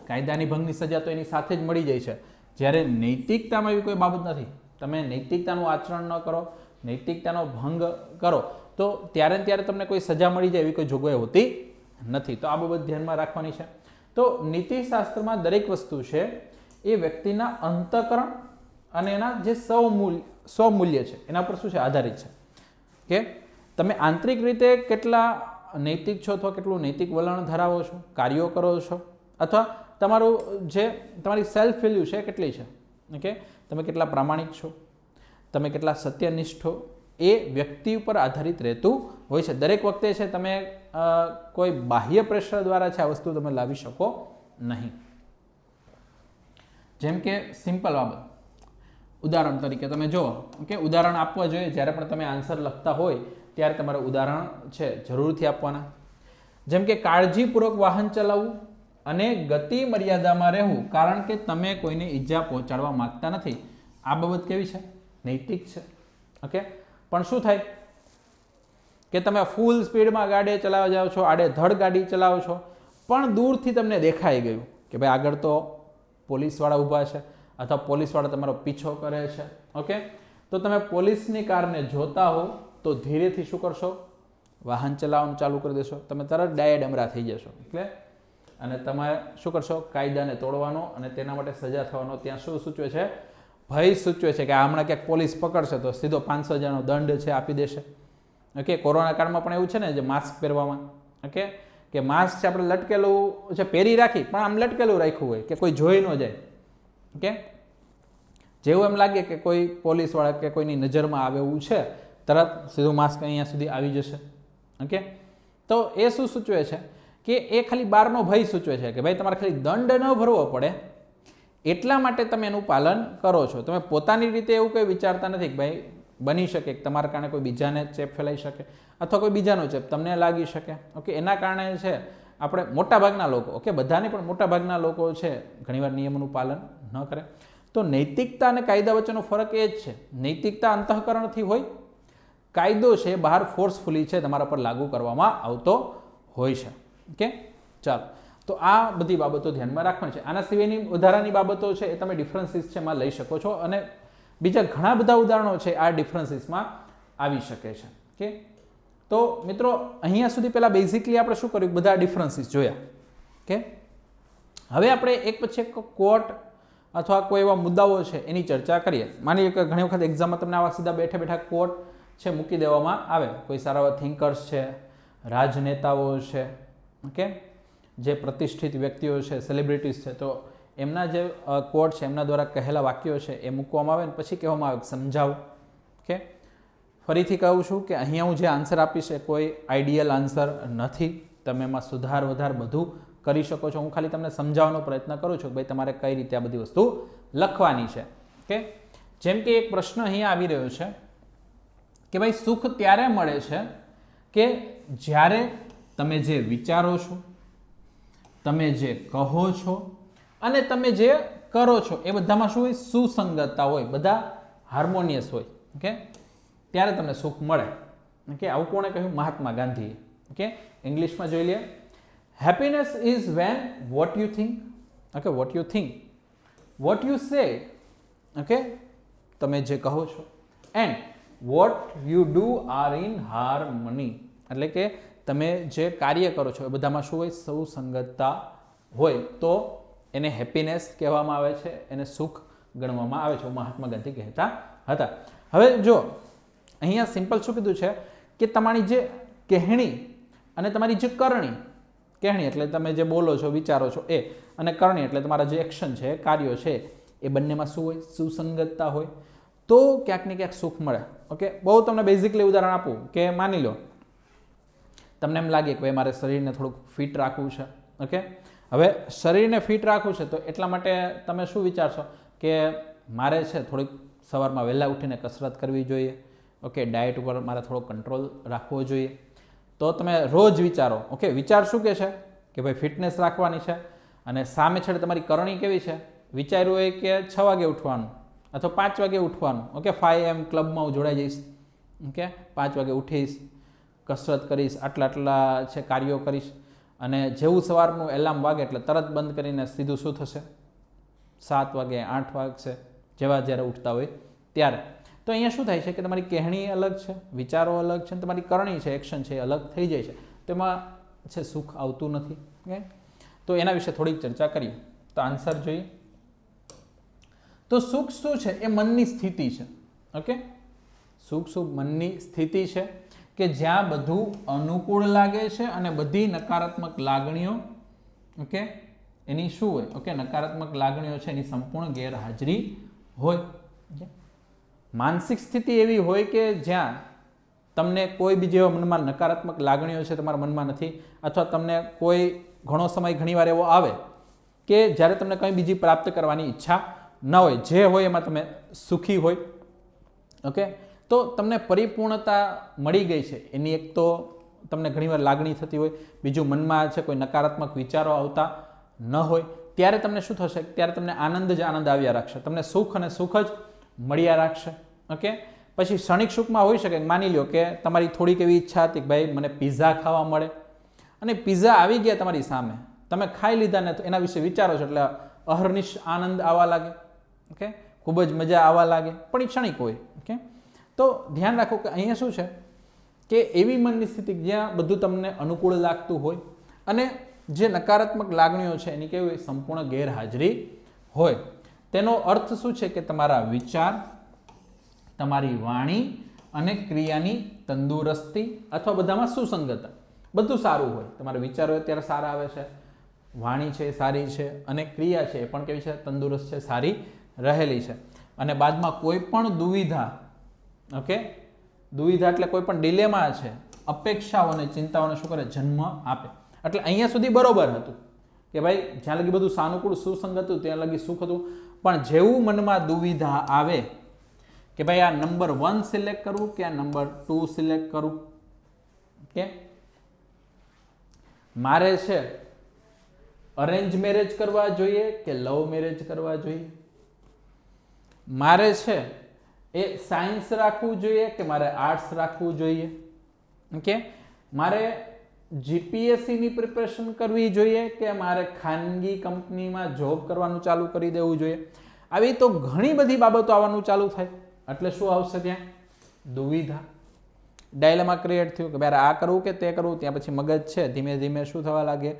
કાયદાની ભંગની સજા તો એની સાથે જ મળી જાય છે. જ્યારે નૈતિકતામાં એવી કોઈ બાબત નથી, તમે નૈતિકતાનું આચરણ ન કરો, નૈતિકતાનો ભંગ કરો તો ત્યારે ને ત્યારે તમને કોઈ સજા મળી જાય એવી કોઈ જોગવાઈ હોતી નથી. તો આ બાબત ધ્યાનમાં રાખવાની છે. તો નીતિશાસ્ત્રમાં દરેક વસ્તુ છે એ વ્યક્તિના અંતઃકરણ અને એના જે સ્વમૂલ્ય છે એના પર શું છે, આધારિત છે. કે તમે આંતરિક રીતે કેટલા નૈતિક છો અથવા કેટલું નૈતિક વલણ ધરાવો છો, કાર્યો કરો છો, અથવા તમારું જે તમારી સેલ્ફ વેલ્યુ છે કેટલી છે. ઓકે, તમે કેટલા પ્રામાણિક છો, તમે કેટલા સત્યનિષ્ઠો, એ વ્યક્તિ ઉપર આધારિત રહેતું હોય છે. દરેક વખતે છે તમે કોઈ બાહ્ય પ્રેશર દ્વારા છે આ વસ્તુ તમે લાવી શકો નહીં. જેમ કે સિમ્પલ બાબત, ઉદાહરણ તરીકે તમે જુઓ કે ઉદાહરણ આપવા જોઈએ. જ્યારે પણ તમે આન્સર લખતા હોય ત્યારે તમારે ઉદાહરણ છે જરૂરથી આપવાના. જેમ કે કાળજીપૂર્વક વાહન ચલાવવું અને ગતિ મર્યાદામાં રહેવું કારણ કે તમે કોઈને ઈજા પહોંચાડવા માંગતા નથી. આ બાબત કેવી છે, નૈતિક છે. ઓકે, પણ શું થાય કે તમે ફૂલ સ્પીડમાં ગાડી ચલાવવા જાઓ છો, આડેધડ ગાડી ચલાવો છો, પણ દૂરથી તમને દેખાઈ ગયું કે ભાઈ આગળ તો પોલીસવાળા ઊભા છે અથવા પોલીસવાળા તમારો પીછો કરે છે. ઓકે, તો તમે પોલીસની કારને જોતા હો તો ધીરેથી શું કરશો, વાહન ચલાવવાનું ચાલુ કરી દેશો. તમે તરત ડાયડમરા થઈ જશો. એટલે અને તમે શું કરશો, કાયદાને તોડવાનો અને તેના માટે સજા થવાનો ત્યાં શું સૂચવે છે, ભય સૂચવે છે કે હમણાં ક્યાંક પોલીસ પકડશે તો સીધો 500,000નો દંડ છે આપી દેશે. ઓકે, કોરોના કાળમાં પણ એવું છે ને, જે માસ્ક પહેરવામાં. ઓકે, કે માસ્ક છે આપણે લટકેલું છે પહેરી રાખી, પણ આમ લટકેલું રાખ્યું હોય કે કોઈ જોઈ ન જાય. ઓકે, જેવું એમ લાગે કે કોઈ પોલીસવાળા કે કોઈની નજરમાં આવે એવું છે, તરત સીધું માસ્ક અહીંયા સુધી આવી જશે. ઓકે, તો એ શું સૂચવે છે કે એ ખાલી બહારનો ભય સૂચવે છે કે ભાઈ તમારે ખાલી દંડ ન ભરવો પડે એટલા માટે તમે એનું પાલન કરો છો. તમે પોતાની રીતે એવું કંઈ વિચારતા નથી કે ભાઈ બની શકે કે તમારા કારણે કોઈ બીજાને ચેપ ફેલાઈ શકે અથવા કોઈ બીજાનો ચેપ તમને લાગી શકે. ઓકે, એના કારણે છે આપણે મોટાભાગના લોકો, ઓકે બધાને પણ મોટાભાગના લોકો છે ઘણીવાર નિયમોનું પાલન ન કરે. તો નૈતિકતા અને કાયદા વચ્ચેનો ફરક એ જ છે. નૈતિકતા અંતઃકરણથી હોય, કાયદો છે બહાર ફોર્સફુલી છે તમારા પર લાગુ કરવામાં આવતો હોય છે. ઓકે, ચાલો, તો આ બધી બાબતો ધ્યાનમાં રાખવાની છે. આના સિવાયની વધારાની બાબતો છે એ તમે ડિફરન્સીસ છે એમાં લઈ શકો છો અને બીજા ઘણા બધા ઉદાહરણો છે આ ડિફરન્સીસમાં આવી શકે છે. ઓકે, તો મિત્રો અહીંયા સુધી પહેલાં બેઝિકલી આપણે શું કર્યું, બધા ડિફરન્સીસ જોયા. ઓકે, હવે આપણે એક પછી એક કોર્ટ અથવા કોઈ એવા મુદ્દાઓ છે એની ચર્ચા કરીએ. માની લો કે ઘણી વખત એક્ઝામમાં તમને આવા સીધા બેઠા બેઠા કોર્ટ છે મૂકી દેવામાં આવે. કોઈ સારા એવા થિંકર્સ છે, રાજનેતાઓ છે, ઓકે જે પ્રતિષ્ઠિત વ્યક્તિઓ છે, સેલિબ્રિટીઝ છે, તો એમના જે કોર્ટ છે એમના દ્વારા કહેલા વાક્યો છે એ મૂકવામાં આવે ને પછી કહેવામાં આવે સમજાવો. ઓકે, ફરીથી કહું છું કે અહીંયા હું જે આન્સર આપીશ એ કોઈ આઈડિયલ આન્સર નથી. તમે એમાં સુધાર વધાર બધું કરી શકો છો. હું ખાલી તમને સમજાવવાનો પ્રયત્ન કરું છું કે ભાઈ તમારે કઈ રીતે આ બધી વસ્તુ લખવાની છે. ઓકે, જેમ કે એક પ્રશ્ન અહીંયા આવી રહ્યો છે કે ભાઈ સુખ ત્યારે મળે છે કે જ્યારે તમે જે વિચારો છો, તમે જે કહો છો અને તમે જે કરો છો એ બધામાં શું હોય, સુસંગતતા હોય, બધા હાર્મોનિયસ હોય. ઓકે, ત્યારે તમને સુખ મળે. ઓકે, આવું કોણે કહ્યું, મહાત્મા ગાંધીએ. ઓકે, ઇંગ્લિશમાં જોઈ લે, happiness is when what you think, okay what you think, what you say, okay તમે જે કહો છો, and what you do are in harmony, એટલે કે તમે જે કાર્ય કરો છો એ બધામાં શું હોય, સુસંગતતા હોય, તો એને હેપીનેસ કહેવામાં આવે છે, એને સુખ ગણવામાં આવે છે. મહાત્મા ગાંધી કહેતા હતા. હવે જો અહીંયા સિમ્પલ શું કીધું છે કે તમારી જે કહેણી અને તમારી જે કરણી, કહેણી એટલે તમે જે બોલો છો, વિચારો છો એ, અને કરણી એટલે તમારા જે એક્શન છે, કાર્યો છે, એ બંનેમાં શું હોય, સુસંગતતા હોય, તો ક્યાંક ને ક્યાંક સુખ મળે. ઓકે, બહુ તમને બેઝિકલી ઉદાહરણ આપું કે માની લો તમને એમ લાગે કે ભાઈ મારે શરીરને થોડુંક ફિટ રાખવું છે. ઓકે, હવે શરીરને ફિટ રાખવું છે તો એટલા માટે તમે શું વિચારશો કે મારે છે થોડીક સવારમાં વહેલા ઉઠીને કસરત કરવી જોઈએ. ઓકે, ડાયટ ઉપર મારે થોડો કંટ્રોલ રાખવો જોઈએ. તો તમે રોજ વિચારો. ઓકે, વિચાર શું કે છે કે ભાઈ ફિટનેસ રાખવાની છે, અને સામે છેડે તમારી કરણી કેવી છે, વિચાર્યું હોય કે 6 વાગે ઉઠવાનું અથવા 5 વાગે ઉઠવાનું. ઓકે, 5 AM ક્લબમાં હું જોડાઈ જઈશ. ઓકે, 5 વાગે ઉઠીશ, કસરત કરીશ, આટલા છે કાર્યો કરીશ, અને જેવું સવારનું એલાર્મ વાગે એટલે તરત બંધ કરીને સીધું શું થશે, 7 વાગે 8 વાગશે, જેવા જ્યારે ઉઠતા હોય ત્યારે. તો અહીંયા શું થાય છે કે તમારી કહેણી અલગ છે, વિચારો અલગ છે, તમારી કરણી છે, એક્શન છે, અલગ થઈ જાય છે. તો એમાં છે સુખ આવતું નથી. ઓકે, તો એના વિશે થોડીક ચર્ચા કરીએ. તો આન્સર જોઈએ. તો સુખ શું છે? એ મનની સ્થિતિ છે. ઓકે, સુખ શું? મનની સ્થિતિ છે કે જ્યાં બધું અનુકૂળ લાગે છે અને બધી નકારાત્મક લાગણીઓ, ઓકે, એની શું હોય? ઓકે, નકારાત્મક લાગણીઓ છે એની સંપૂર્ણ ગેરહાજરી હોય. માનસિક સ્થિતિ એવી હોય કે જ્યાં તમને કોઈ બી જેવા મનમાં નકારાત્મક લાગણીઓ છે તમારા મનમાં નથી, અથવા તમને કોઈ ઘણો સમય ઘણીવાર એવો આવે કે જ્યારે તમને કંઈ બીજી પ્રાપ્ત કરવાની ઈચ્છા ન હોય, જે હોય એમાં તમે સુખી હોય. ઓકે, તો તમને પરિપૂર્ણતા મળી ગઈ છે એની એક તો તમને ઘણીવાર લાગણી થતી હોય, બીજું મનમાં છે કોઈ નકારાત્મક વિચારો આવતા ન હોય, ત્યારે તમને શું થશે? ત્યારે તમને આનંદ જ આનંદ આવ્યા રાખશે, તમને સુખ અને સુખ જ મળ્યા રાખશે. ઓકે, પછી ક્ષણિક સુખમાં હોઈ શકે, માની લો કે તમારી થોડીક એવી ઈચ્છા હતી કે ભાઈ મને પિઝા ખાવા મળે, અને પિઝા આવી ગયા તમારી સામે, તમે ખાઈ લીધા ને, તો એના વિશે વિચારો છો એટલે અહર્નિશ આનંદ આવવા લાગે. ઓકે, ખૂબ જ મજા આવવા લાગે, પણ એ ક્ષણિક હોય. ઓકે, તો ધ્યાન રાખો કે અહીંયા શું છે કે એવી મનની સ્થિતિ જ્યાં બધું તમને અનુકૂળ લાગતું હોય અને જે નકારાત્મક લાગણીઓ છે એની કેવી હોય? સંપૂર્ણ ગેરહાજરી હોય. તેનો અર્થ શું છે કે તમારા વિચાર, તમારી વાણી અને ક્રિયાની તંદુરસ્તી અથવા બધામાં સુસંગતતા, બધું સારું હોય. તમારા વિચારો અત્યારે સારા આવે છે, વાણી છે સારી છે, અને ક્રિયા છે એ પણ કેવી છે? તંદુરસ્ત છે, સારી રહેલી છે. અને બાદમાં કોઈ પણ દુવિધા, ઓકે, દુવિધા એટલે કોઈ પણ ડિલેમા છે, અપેક્ષાઓ અને ચિંતાઓને શું કરે? જન્મ આપે. એટલે અહીંયા સુધી બરોબર હતું કે ભાઈ જ્યાં લગી બધું સાનુકૂળ સુસંગત હતું ત્યાં લગી સુખ હતું, પણ જેવું મનમાં દુવિધા આવે કે ભાઈ આ નંબર 1 સિલેક્ટ કરવું કે આ નંબર 2 સિલેક્ટ કરવું, કે મારે છે અરેન્જ મેરેજ કરવા જોઈએ કે લવ મેરેજ કરવા જોઈએ, મારે છે એ સાયન્સ રાખવું જોઈએ કે મારે આર્ટ્સ રાખવું જોઈએ, ઓકે, મારે જીપીએસસીની પ્રિપેરેશન કરવી જોઈએ કે મારે ખાનગી કંપનીમાં જોબ કરવાનું ચાલુ કરી દેવું જોઈએ. આવી તો ઘણી બધી બાબતો આવવાનું ચાલુ થાય, એટલે શું આવશે? ત્યાં દુવિધા, ડાયલેમા ક્રિએટ થયું કે ભાઈ આ કરવું કે તે કરવું. ત્યાં પછી મગજ છે ધીમે ધીમે શું થવા લાગે?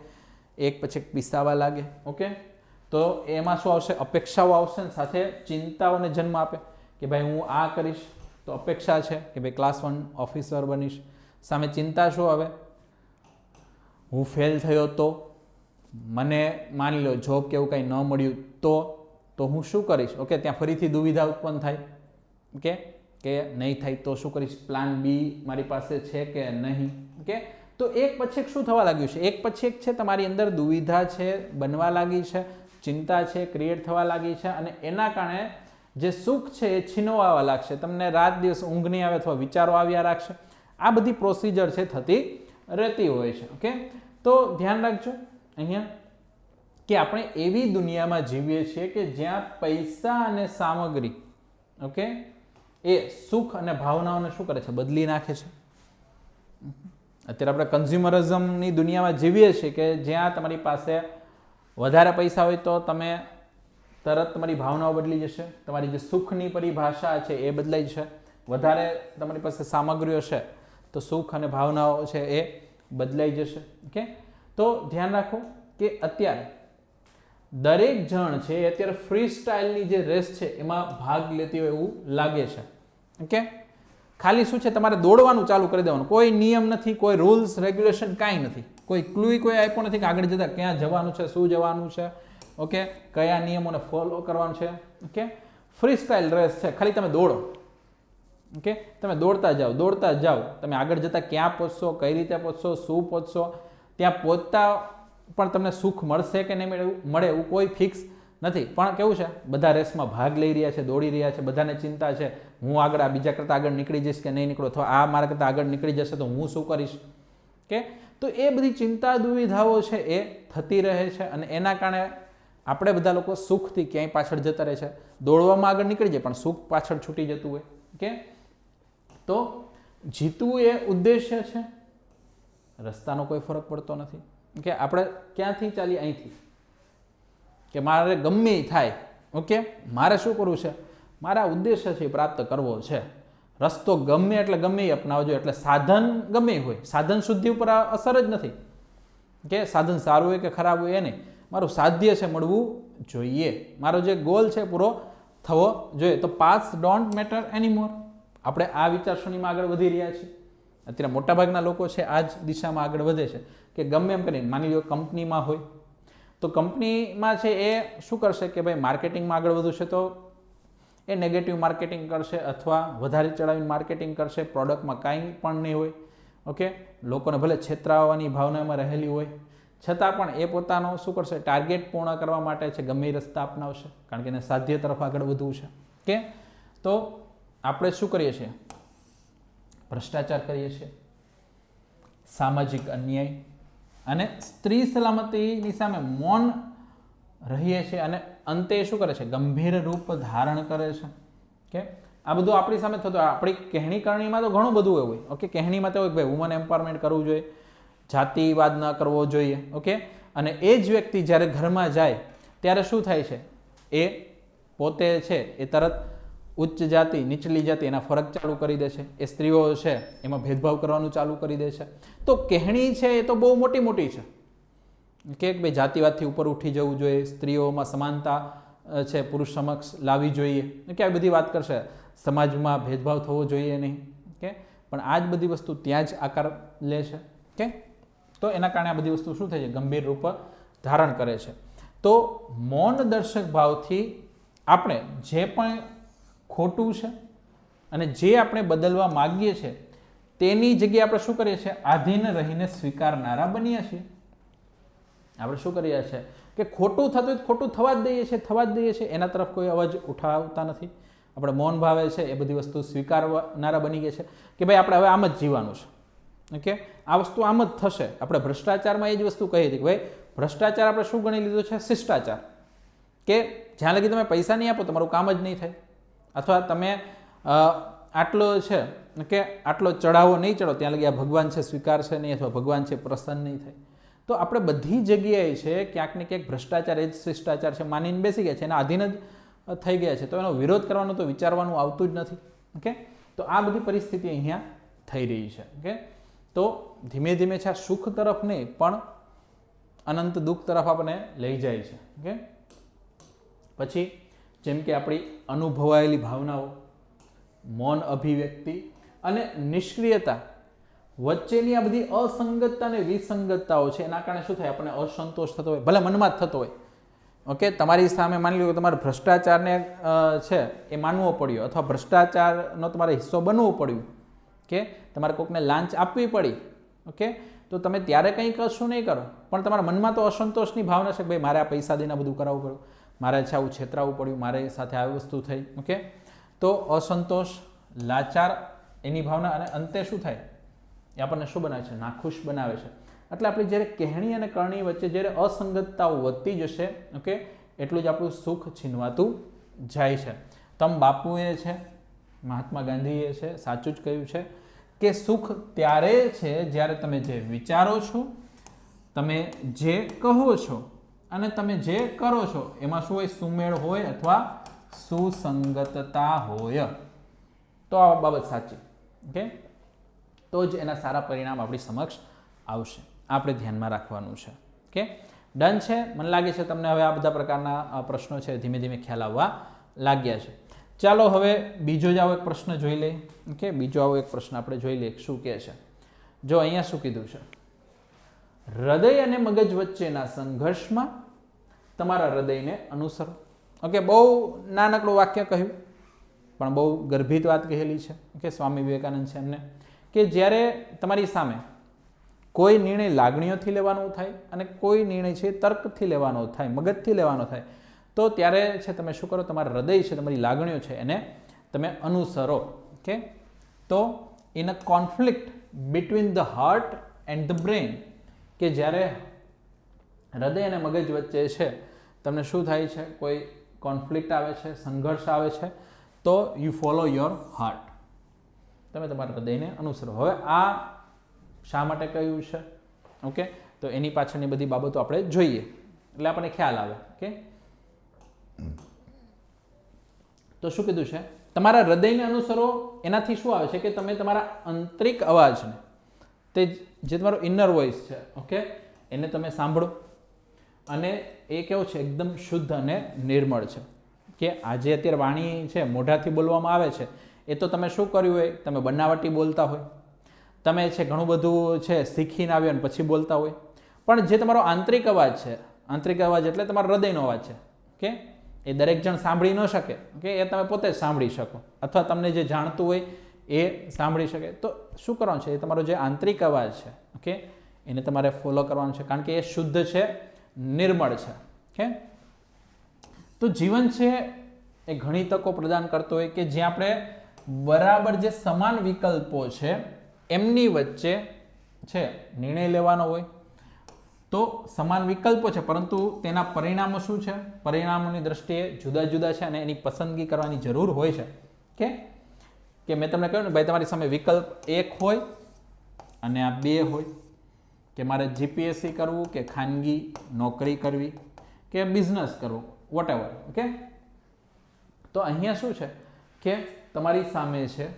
એક પછી એક પીસાવા લાગે. ઓકે, તો એમાં શું આવશે? અપેક્ષાઓ આવશે, ને સાથે ચિંતાઓને જન્મ આપે કે ભાઈ હું આ કરીશ તો અપેક્ષા છે કે ભાઈ ક્લાસ 1 ઓફિસર બનીશ, સામે ચિંતા શું આવે? હું ફેલ થયો તો, મને માની લો જોબ કે એવું કંઈ ન મળ્યું તો હું શું કરીશ? ઓકે, ત્યાં ફરીથી દુવિધા ઉત્પન્ન થાય. ઓકે, કે નહીં થાય તો શું કરીશ? પ્લાન બી મારી પાસે છે કે નહીં? ઓકે, તો એક પછી એક શું થવા લાગ્યું છે? એક પછી એક છે તમારી અંદર દુવિધા છે બનવા લાગી છે, ચિંતા છે ક્રિએટ થવા લાગી છે, અને એના કારણે જે સુખ છે એ છીનવાવા લાગશે. તમને રાત દિવસ ઊંઘ નહીં આવે અથવા વિચારો આવ્યા રાખશે. આ બધી પ્રોસિજર છે થતી રહેતી હોય છે. ઓકે, તો ધ્યાન રાખજો અહીંયા કે આપણે એવી દુનિયામાં જીવીએ છીએ કે જ્યાં પૈસા અને સામગ્રી, ઓકે, એ સુખ અને ભાવનાઓને શું કરે છે? બદલી નાખે છે. અત્યારે આપણે કન્ઝ્યુમરિઝમની દુનિયામાં જીવીએ છીએ કે જ્યાં તમારી પાસે વધારે પૈસા હોય તો તમે તરત તમારી ભાવનાઓ બદલી જશે, તમારી જે સુખની પરિભાષા છે એ બદલાઈ જશે. વધારે તમારી પાસે સામગ્રીઓ છે તો સુખ અને ભાવનાઓ છે એ બદલાઈ જશે. ઓકે, તો ધ્યાન રાખો કે અત્યારે દરેક જણ છે એ અત્યારે ફ્રી સ્ટાઇલની જે રેસ છે એમાં ભાગ લેતી હોય એવું લાગે છે. ઓકે, ખાલી શું છે? તમારે દોડવાનું ચાલુ કરી દેવાનું. કોઈ નિયમ નથી, કોઈ રૂલ્સ રેગ્યુલેશન કાંઈ નથી, કોઈ ક્લુય કોઈ આપ્યો નથી કે આગળ જતા ક્યાં જવાનું છે, શું જવાનું છે, ઓકે, કયા નિયમોને ફોલો કરવાનું છે. ઓકે, ફ્રી સ્ટાઇલ રેસ છે, ખાલી તમે દોડો. ઓકે, તમે દોડતા જાઓ, તમે આગળ જતા ક્યાં પહોંચશો, કઈ રીતે પહોંચશો, શું પહોંચશો, ત્યાં પહોંચતા પણ તમને સુખ મળશે કે નહીં મળે એવું કોઈ ફિક્સ નથી. પણ કેવું છે? બધા રેસમાં ભાગ લઈ રહ્યા છે, દોડી રહ્યા છે, બધાને ચિંતા છે હું આગળ આ બીજા કરતાં આગળ નીકળી જઈશ કે નહીં નીકળો, અથવા આ મારા કરતાં આગળ નીકળી જશે તો હું શું કરીશ. કે તો એ બધી ચિંતા દુવિધાઓ છે એ થતી રહે છે, અને એના કારણે આપણે બધા લોકો સુખથી ક્યાંય પાછળ જતા રહે છે. દોડવામાં આગળ નીકળી જાય પણ સુખ પાછળ છૂટી જતું હોય. ઓકે, તો જીતવું એ ઉદ્દેશ્ય છે, રસ્તાનો કોઈ ફરક પડતો નથી કે આપણે ક્યાંથી ચાલીએ, અહીંથી, કે મારે ગમે એ થાય, ઓકે, મારે શું કરવું છે, મારા ઉદ્દેશ્ય છે એ પ્રાપ્ત કરવો છે, રસ્તો ગમે એટલે ગમે એ અપનાવજો, એટલે સાધન ગમે એ હોય, સાધન શુદ્ધિ ઉપર અસર જ નથી કે સાધન સારું હોય કે ખરાબ હોય, એ નહીં, મારું સાધ્ય છે મળવું જોઈએ, મારો જે ગોલ છે પૂરો થવો જોઈએ. તો પાથ્સ ડોન્ટ મેટર એનીમોર. આપણે આ વિચારસરણીમાં આગળ વધી રહ્યા છીએ. અત્યારે મોટાભાગના લોકો છે આ જ દિશામાં આગળ વધે છે કે ગમે એમ કરીને, માની લો કંપનીમાં હોય તો કંપનીમાં છે એ શું કરશે કે ભાઈ માર્કેટિંગમાં આગળ વધવું છે તો એ નેગેટિવ માર્કેટિંગ કરશે અથવા વધારે ચડાવીને માર્કેટિંગ કરશે, પ્રોડક્ટમાં કાંઈ પણ નહીં હોય, ઓકે, લોકોને ભલે છેતરાવાની ભાવના એમાં રહેલી હોય છતાં પણ એ પોતાનો શું કરશે, ટાર્ગેટ પૂર્ણ કરવા માટે છે ગમે એ રસ્તા અપનાવશે, કારણ કે એને સાધ્ય તરફ આગળ વધવું છે. કે તો આપણે શું કરીએ છીએ, ભ્રષ્ટાચાર કરીએ છીએ, સામાજિક અન્યાય અને સ્ત્રી સલામતીની સામે મૌન રહીએ છીએ, અને અંતે શું કરે છે, ગંભીર રૂપ ધારણ કરે છે. કે આ બધું આપણી સામે થતું. આપણી કહેણી કરણીમાં તો ઘણું બધું એવું હોય, ઓકે, કહેણીમાં તો હોય ભાઈ વુમન એમ્પાવરમેન્ટ કરવું જોઈએ, જાતિવાદ ન કરવો જોઈએ, ઓકે, અને એ જ વ્યક્તિ જ્યારે ઘરમાં જાય ત્યારે શું થાય છે, એ પોતે છે એ તરત ઉચ્ચ જાતિ નીચલી જાતિ એના ફરક ચાલુ કરી દે છે, એ સ્ત્રીઓ છે એમાં ભેદભાવ કરવાનું ચાલુ કરી દે છે. તો કહેણી છે એ તો બહુ મોટી મોટી છે કે ભાઈ જાતિવાદથી ઉપર ઉઠી જવું જોઈએ, સ્ત્રીઓમાં સમાનતા છે પુરુષ સમક્ષ લાવવી જોઈએ, કે આ બધી વાત કરશે, સમાજમાં ભેદભાવ થવો જોઈએ નહીં, કે પણ આ જ બધી વસ્તુ ત્યાં જ આકાર લે છે. કે તો એના કારણે આ બધી વસ્તુ શું થાય છે, ગંભીર રૂપ ધારણ કરે છે. તો મૌન દર્શક ભાવથી આપણે જે પણ ખોટું છે અને જે આપણે બદલવા માગીએ છીએ તેની જગ્યાએ આપણે શું કરીએ છીએ, આધીન રહીને સ્વીકારનારા બનીએ છીએ. આપણે શું કરીએ છીએ કે ખોટું થતું હોય ખોટું થવા જ દઈએ છીએ, એના તરફ કોઈ અવાજ ઉઠાવતા નથી. આપણે મૌન ભાવે છે એ બધી વસ્તુ સ્વીકારનારા બની ગઈ છે કે ભાઈ આપણે હવે આમ જ જીવવાનું છે, ઓકે, આ વસ્તુ આમ જ થશે. આપણે ભ્રષ્ટાચારમાં એ જ વસ્તુ કહી હતી કે ભાઈ ભ્રષ્ટાચાર આપણે શું ગણી લીધું છે, શિષ્ટાચાર, કે જ્યાં લગી તમે પૈસા નહીં આપો તમારું કામ જ નહીં થાય, અથવા તમે આટલો છે કે આટલો ચડાવો નહીં ચડો ત્યાં લગી આ ભગવાન છે સ્વીકારશે નહીં, અથવા ભગવાન છે પ્રસન્ન નહીં થાય. તો આપણે બધી જગ્યાએ છે ક્યાંક ને ક્યાંક ભ્રષ્ટાચાર એ જ શિષ્ટાચાર છે માનીને બેસી ગયા છે, એના આધીન જ થઈ ગયા છે. તો એનો વિરોધ કરવાનો તો વિચારવાનું આવતું જ નથી. ઓકે, તો આ બધી પરિસ્થિતિ અહીંયા થઈ રહી છે. ઓકે, તો ધીમે ધીમે છે આ સુખ તરફ નહીં પણ અનંત દુઃખ તરફ આપણને લઈ જાય છે. ઓકે, પછી જેમ કે આપણી અનુભવાયેલી ભાવનાઓ, મૌન અભિવ્યક્તિ અને નિષ્ક્રિયતા વચ્ચેની આ બધી અસંગતતા અને વિસંગતતાઓ છે, એના કારણે શું થાય, આપણને અસંતોષ થતો હોય, ભલે મનમાં જ થતો હોય. ઓકે, તમારી સામે માની લો કે તમારે ભ્રષ્ટાચારને છે એ માનવો પડ્યો, અથવા ભ્રષ્ટાચારનો તમારે હિસ્સો બનવું પડ્યું, કે તમારે કોઈકને લાંચ આપવી પડી, ઓકે, તો તમે ત્યારે કંઈ કશું નહીં કરો, પણ તમારા મનમાં તો અસંતોષની ભાવના છે કે ભાઈ મારે આ પૈસા દઈને બધું કરાવવું પડ્યું, મારે છે આવું છેતરાવવું પડ્યું, મારી સાથે આવી વસ્તુ થઈ. ઓકે, તો અસંતોષ, લાચાર એની ભાવના, અને અંતે શું થાય, એ આપણને શું બનાવે છે, નાખુશ બનાવે છે. એટલે આપણી જ્યારે કહેણી અને કરણી વચ્ચે જ્યારે અસંગતતાઓ વધતી જશે, ઓકે, એટલું જ આપણું સુખ છીનવાતું જાય છે. તમ બાપુએ છે, મહાત્મા ગાંધીએ છે સાચું જ કહ્યું છે કે સુખ ત્યારે છે જ્યારે તમે જે વિચારો છો, તમે જે કહો છો અને તમે જે કરો છો એમાં શું હોય, સુમેળ હોય અથવા સુસંગતતા હોય, તો આ બાબત સાચી. ઓકે, તો જ એના સારા પરિણામ આપણી સમક્ષ આવશે. આપણે ધ્યાનમાં રાખવાનું છે. ઓકે, ડન છે. મને લાગે છે તમને હવે આ બધા પ્રકારના પ્રશ્નો છે ધીમે ધીમે ખ્યાલ આવવા લાગ્યા છે. ચાલો હવે બીજો જ આવો એક પ્રશ્ન જોઈ લઈએ. ઓકે, બીજો આવો એક પ્રશ્ન આપણે જોઈ લઈએ શું કહે છે. જો અહીંયા શું કીધું છે, હૃદય અને મગજ વચ્ચેના સંઘર્ષમાં તમારા હૃદયને અનુસરો. ઓકે, બહુ નાનકડું વાક્ય કહ્યું પણ બહુ ગર્ભિત વાત કહેલી છે. ઓકે, સ્વામી વિવેકાનંદ છે એમને, કે જ્યારે તમારી સામે કોઈ નિર્ણય લાગણીઓથી લેવાનો થાય અને કોઈ નિર્ણય છે તર્કથી લેવાનો થાય, મગજથી લેવાનો થાય, તો ત્યારે છે તમે શું કરો, તમારા હૃદય છે, તમારી લાગણીઓ છે એને તમે અનુસરો. ઓકે, તો in a conflict between the heart and the brain, કે જ્યારે હૃદય અને મગજ વચ્ચે છે તમને શું થાય છે, કોઈ કોન્ફ્લિક્ટ આવે છે, સંઘર્ષ આવે છે, તો યુ ફોલો યોર હાર્ટ, તમે તમારા હૃદયને અનુસરો. હવે આ શા માટે કહ્યું છે, ઓકે, તો એની પાછળની બધી બાબતો આપણે જોઈએ એટલે આપણને ખ્યાલ આવે. ઓકે, તો શું કીધું છે, તમારા હૃદયને અનુસરો. એનાથી શું આવે છે કે તમે તમારા આંતરિક અવાજને, તે જે તમારો ઇનર વોઇસ છે, ઓકે, એને તમે સાંભળો અને એ કેવો છે, એકદમ શુદ્ધ અને નિર્મળ છે. કે આજે અત્યારે વાણી છે મોઢાથી બોલવામાં આવે છે, એ તો તમે શું કર્યું હોય, તમે બનાવટી બોલતા હોય, તમે છે ઘણું બધું છે શીખીને આવ્યો અને પછી બોલતા હોય. પણ જે તમારો આંતરિક અવાજ છે, આંતરિક અવાજ એટલે તમારો હૃદયનો અવાજ છે, ઓકે, એ દરેક જણ સાંભળી ન શકે, ઓકે, એ તમે પોતે જ સાંભળી શકો અથવા તમને જે જાણતું હોય એ સાંભળી શકે. તો શું કરવાનું છે, એ તમારો જે આંતરિક અવાજ છે, ઓકે, એને તમારે ફોલો કરવાનું છે, કારણ કે એ શુદ્ધ છે, નિર્મળ છે. ઓકે, તો જીવન છે એ ઘણી તકો પ્રદાન કરતો હોય કે જ્યાં આપણે બરાબર જે સમાન વિકલ્પો છે એમની વચ્ચે છે નિર્ણય લેવાનો હોય. તો સમાન વિકલ્પો છે પરંતુ તેના પરિણામો શું છે, પરિણામોની દ્રષ્ટિએ જુદા જુદા છે અને એની પસંદગી કરવાની જરૂર હોય છે. કે મેં તમને કહ્યું ને ભાઈ, તમારી સામે વિકલ્પ 1 હોય અને આ 2 હોય કે મારે જીપીએસસી કરવું કે ખાનગી નોકરી કરવી કે બિઝનેસ કરવું, વોટ એવર. ઓકે, તો અહીંયા શું છે કે તમારી સામે છે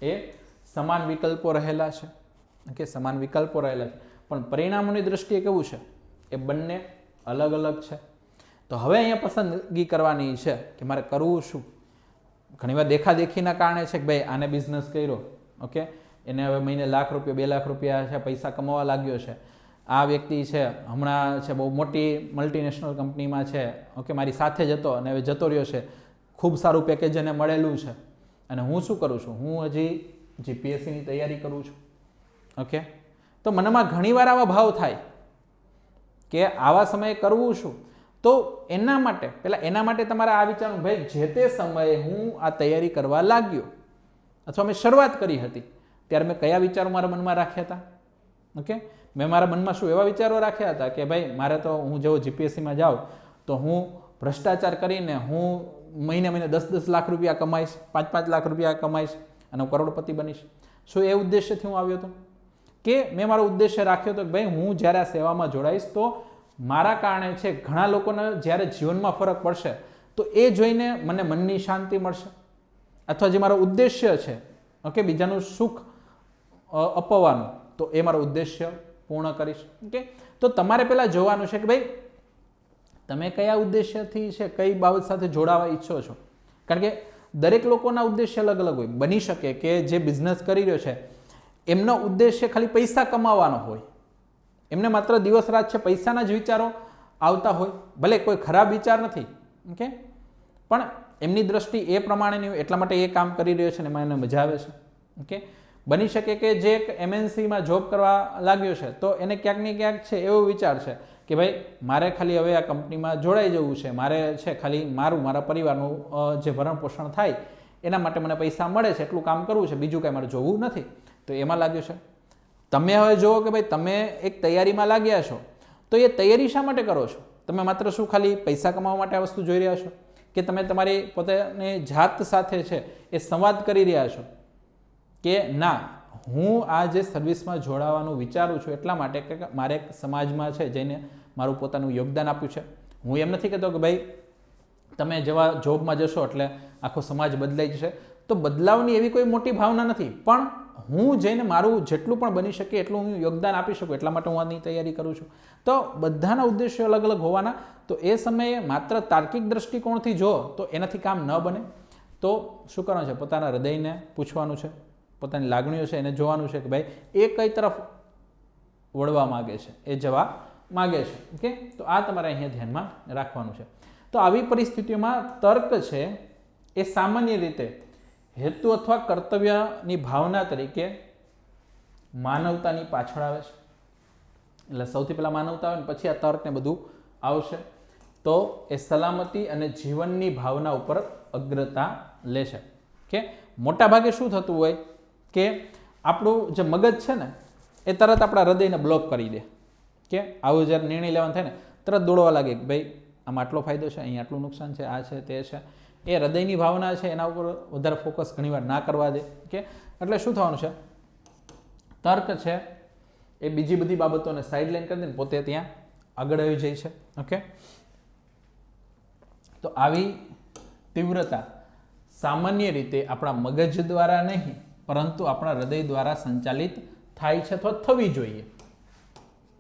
એ સમાન વિકલ્પો રહેલા છે, ઓકે, સમાન વિકલ્પો રહેલા છે, પણ પરિણામોની દ્રષ્ટિએ કેવું છે, એ બંને અલગ અલગ છે. તો હવે અહીંયા પસંદગી કરવાની છે કે મારે કરવું શું. ઘણીવાર દેખાદેખીના કારણે છે કે ભાઈ આને બિઝનેસ કર્યો, ઓકે, એને હવે મહિને લાખ રૂપિયા 2 લાખ રૂપિયા છે પૈસા કમાવા લાગ્યો છે. આ વ્યક્તિ છે હમણાં છે બહુ મોટી મલ્ટીનેશનલ કંપનીમાં છે, ઓકે, મારી સાથે જ હતો અને હવે જતો રહ્યો છે, ખૂબ સારું પેકેજ એને મળેલું છે અને હું શું કરું છું, હું હજી જીપીએસસીની તૈયારી કરું છું. ઓકે, તો મનમાં ઘણીવાર આવા ભાવ થાય કે આવા સમયે કરવું શું. તો એના માટે તમારે આ વિચારવું, ભાઈ જે તે સમયે હું આ તૈયારી કરવા લાગ્યો અથવા મેં શરૂઆત કરી હતી ત્યારે મેં કયા વિચારો મારા મનમાં રાખ્યા હતા. ઓકે, મેં મારા મનમાં શું એવા વિચારો રાખ્યા હતા કે ભાઈ મારે તો હું જેવો જીપીએસસીમાં જાઉં તો હું ભ્રષ્ટાચાર કરીને હું મહિને 10-10 લાખ રૂપિયા કમાઈશ, 5-5 લાખ રૂપિયા કમાઈશ અને હું કરોડપતિ બનીશ. શું એ ઉદ્દેશ્યથી હું આવ્યો હતો? કે મેં મારો ઉદ્દેશ્ય રાખ્યો હતો કે ભાઈ હું જ્યારે આ સેવામાં જોડાઈશ તો મારા કારણે છે ઘણા લોકોને જ્યારે જીવનમાં ફરક પડશે તો એ જોઈને મને મનની શાંતિ મળશે, અથવા જે મારો ઉદ્દેશ્ય છે, ઓકે, બીજાનું સુખ અપાવવાનું, તો એ મારો ઉદ્દેશ્ય પૂર્ણ કરીશ. ઓકે, તો તમારે પહેલાં જોવાનું છે કે ભાઈ તમે કયા ઉદ્દેશ્યથી છે કઈ બાબત સાથે જોડાવા ઈચ્છો છો. કારણ કે દરેક લોકોના ઉદ્દેશ્ય અલગ અલગ હોય. બની શકે કે જે બિઝનેસ કરી રહ્યો છે એમનો ઉદ્દેશ્ય ખાલી પૈસા કમાવાનો હોય, એમને માત્ર દિવસ રાત છે પૈસાના જ વિચારો આવતા હોય, ભલે કોઈ ખરાબ વિચાર નથી, ઓકે, પણ એમની દ્રષ્ટિ એ પ્રમાણેની હોય એટલા માટે એ કામ કરી રહ્યો છે ને એમાં એને મજા આવે છે. ઓકે, બની શકે કે જે એક એમએનસીમાં જોબ કરવા લાગ્યો છે તો એને ક્યાંક ને ક્યાંક છે એવો વિચાર છે કે ભાઈ મારે ખાલી હવે આ કંપનીમાં જોડાઈ જવું છે, મારે છે ખાલી મારા પરિવારનું જે ભરણ પોષણ થાય એના માટે મને પૈસા મળે છે એટલું કામ કરવું છે, બીજું કાંઈ મારે જોવું નથી, તો એમાં લાગ્યો છે. તમે હવે જુઓ કે ભાઈ તમે એક તૈયારીમાં લાગ્યા છો તો એ તૈયારી શા માટે કરો છો? તમે માત્ર શું ખાલી પૈસા કમાવા માટે આ વસ્તુ જોઈ રહ્યા છો કે તમે તમારી પોતાની જાત સાથે છે એ સંવાદ કરી રહ્યા છો કે ના, હું આ જે સર્વિસમાં જોડાવાનું વિચારું છું એટલા માટે કે મારે એક સમાજમાં છે જઈને મારું પોતાનું યોગદાન આપ્યું છે. હું એમ નથી કહેતો કે ભાઈ તમે જેવા જોબમાં જશો એટલે આખો સમાજ બદલાઈ જશે, તો બદલાવની એવી કોઈ મોટી ભાવના નથી, પણ હું જઈને મારું જેટલું પણ બની શકે એટલું હું યોગદાન આપી શકું એટલા માટે હું આની તૈયારી કરું છું. તો બધાના ઉદ્દેશ્યો અલગ અલગ હોવાના, તો એ સમયે માત્ર તાર્કિક દ્રષ્ટિકોણથી જો તો એનાથી કામ ન બને. તો શું કરવાનું છે, પોતાના હૃદયને પૂછવાનું છે, પોતાની લાગણીઓ છે એને જોવાનું છે કે ભાઈ એ કઈ તરફ વળવા માગે છે, એ જવા માગે છે. ઓકે, તો આ તમારે અહીંયા ધ્યાનમાં રાખવાનું છે. તો આવી પરિસ્થિતિઓમાં તર્ક છે એ સામાન્ય રીતે હેતુ અથવા કર્તવ્યની ભાવના તરીકે માનવતાની પાછળ આવે છે. એટલે સૌથી પહેલાં માનવતા આવે ને પછી આ તર્ક ને બધું આવશે. તો એ સલામતી અને જીવનની ભાવના ઉપર અગ્રતા લેશે. કે મોટા ભાગે શું થતું હોય કે આપણું જે મગજ છે ને એ તરત આપણા હૃદયને બ્લોક કરી દે, કે આવું જ્યારે નિર્ણય લેવાનો થાય ને તરત દોડવા લાગે કે ભાઈ આમાં આટલો ફાયદો છે, અહીં આટલું નુકસાન છે, આ છે તે છે. એ હૃદયની ભાવના છે એના ઉપર વધારે ફોકસ ઘણીવાર ના કરવા દે. કે એટલે શું થવાનું છે, તર્ક છે એ બીજી બધી બાબતોને સાઇડલાઇન કરી દઈને પોતે ત્યાં આગળ આવી જાય છે. ઓકે, તો આવી તીવ્રતા સામાન્ય રીતે આપણા મગજ દ્વારા નહીં પરંતુ આપણા હૃદય દ્વારા સંચાલિત થાય છે અથવા થવી જોઈએ.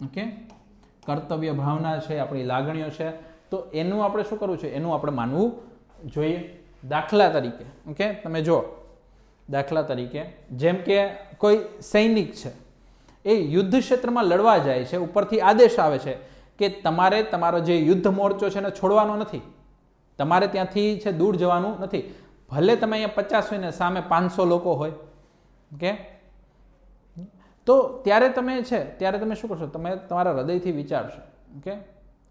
ઓકે, કર્તવ્ય ભાવના છે, આપણી લાગણીઓ છે, તો એનું આપણે શું કરવું છે, એનું આપણે માનવું જોઈએ. દાખલા તરીકે ઓકે, તમે જો દાખલા તરીકે જેમ કે કોઈ સૈનિક છે, એ યુદ્ધ ક્ષેત્રમાં લડવા જાય છે, ઉપરથી આદેશ આવે છે કે તમારે તમારો જે યુદ્ધ મોરચો છે એને છોડવાનો નથી, તમારે ત્યાંથી છે દૂર જવાનું નથી, ભલે તમે અહીંયા 50 હોય ને સામે 500 લોકો હોય. ઓકે, તો ત્યારે તમે શું કરશો, તમે તમારા હૃદયથી વિચારશો ઓકે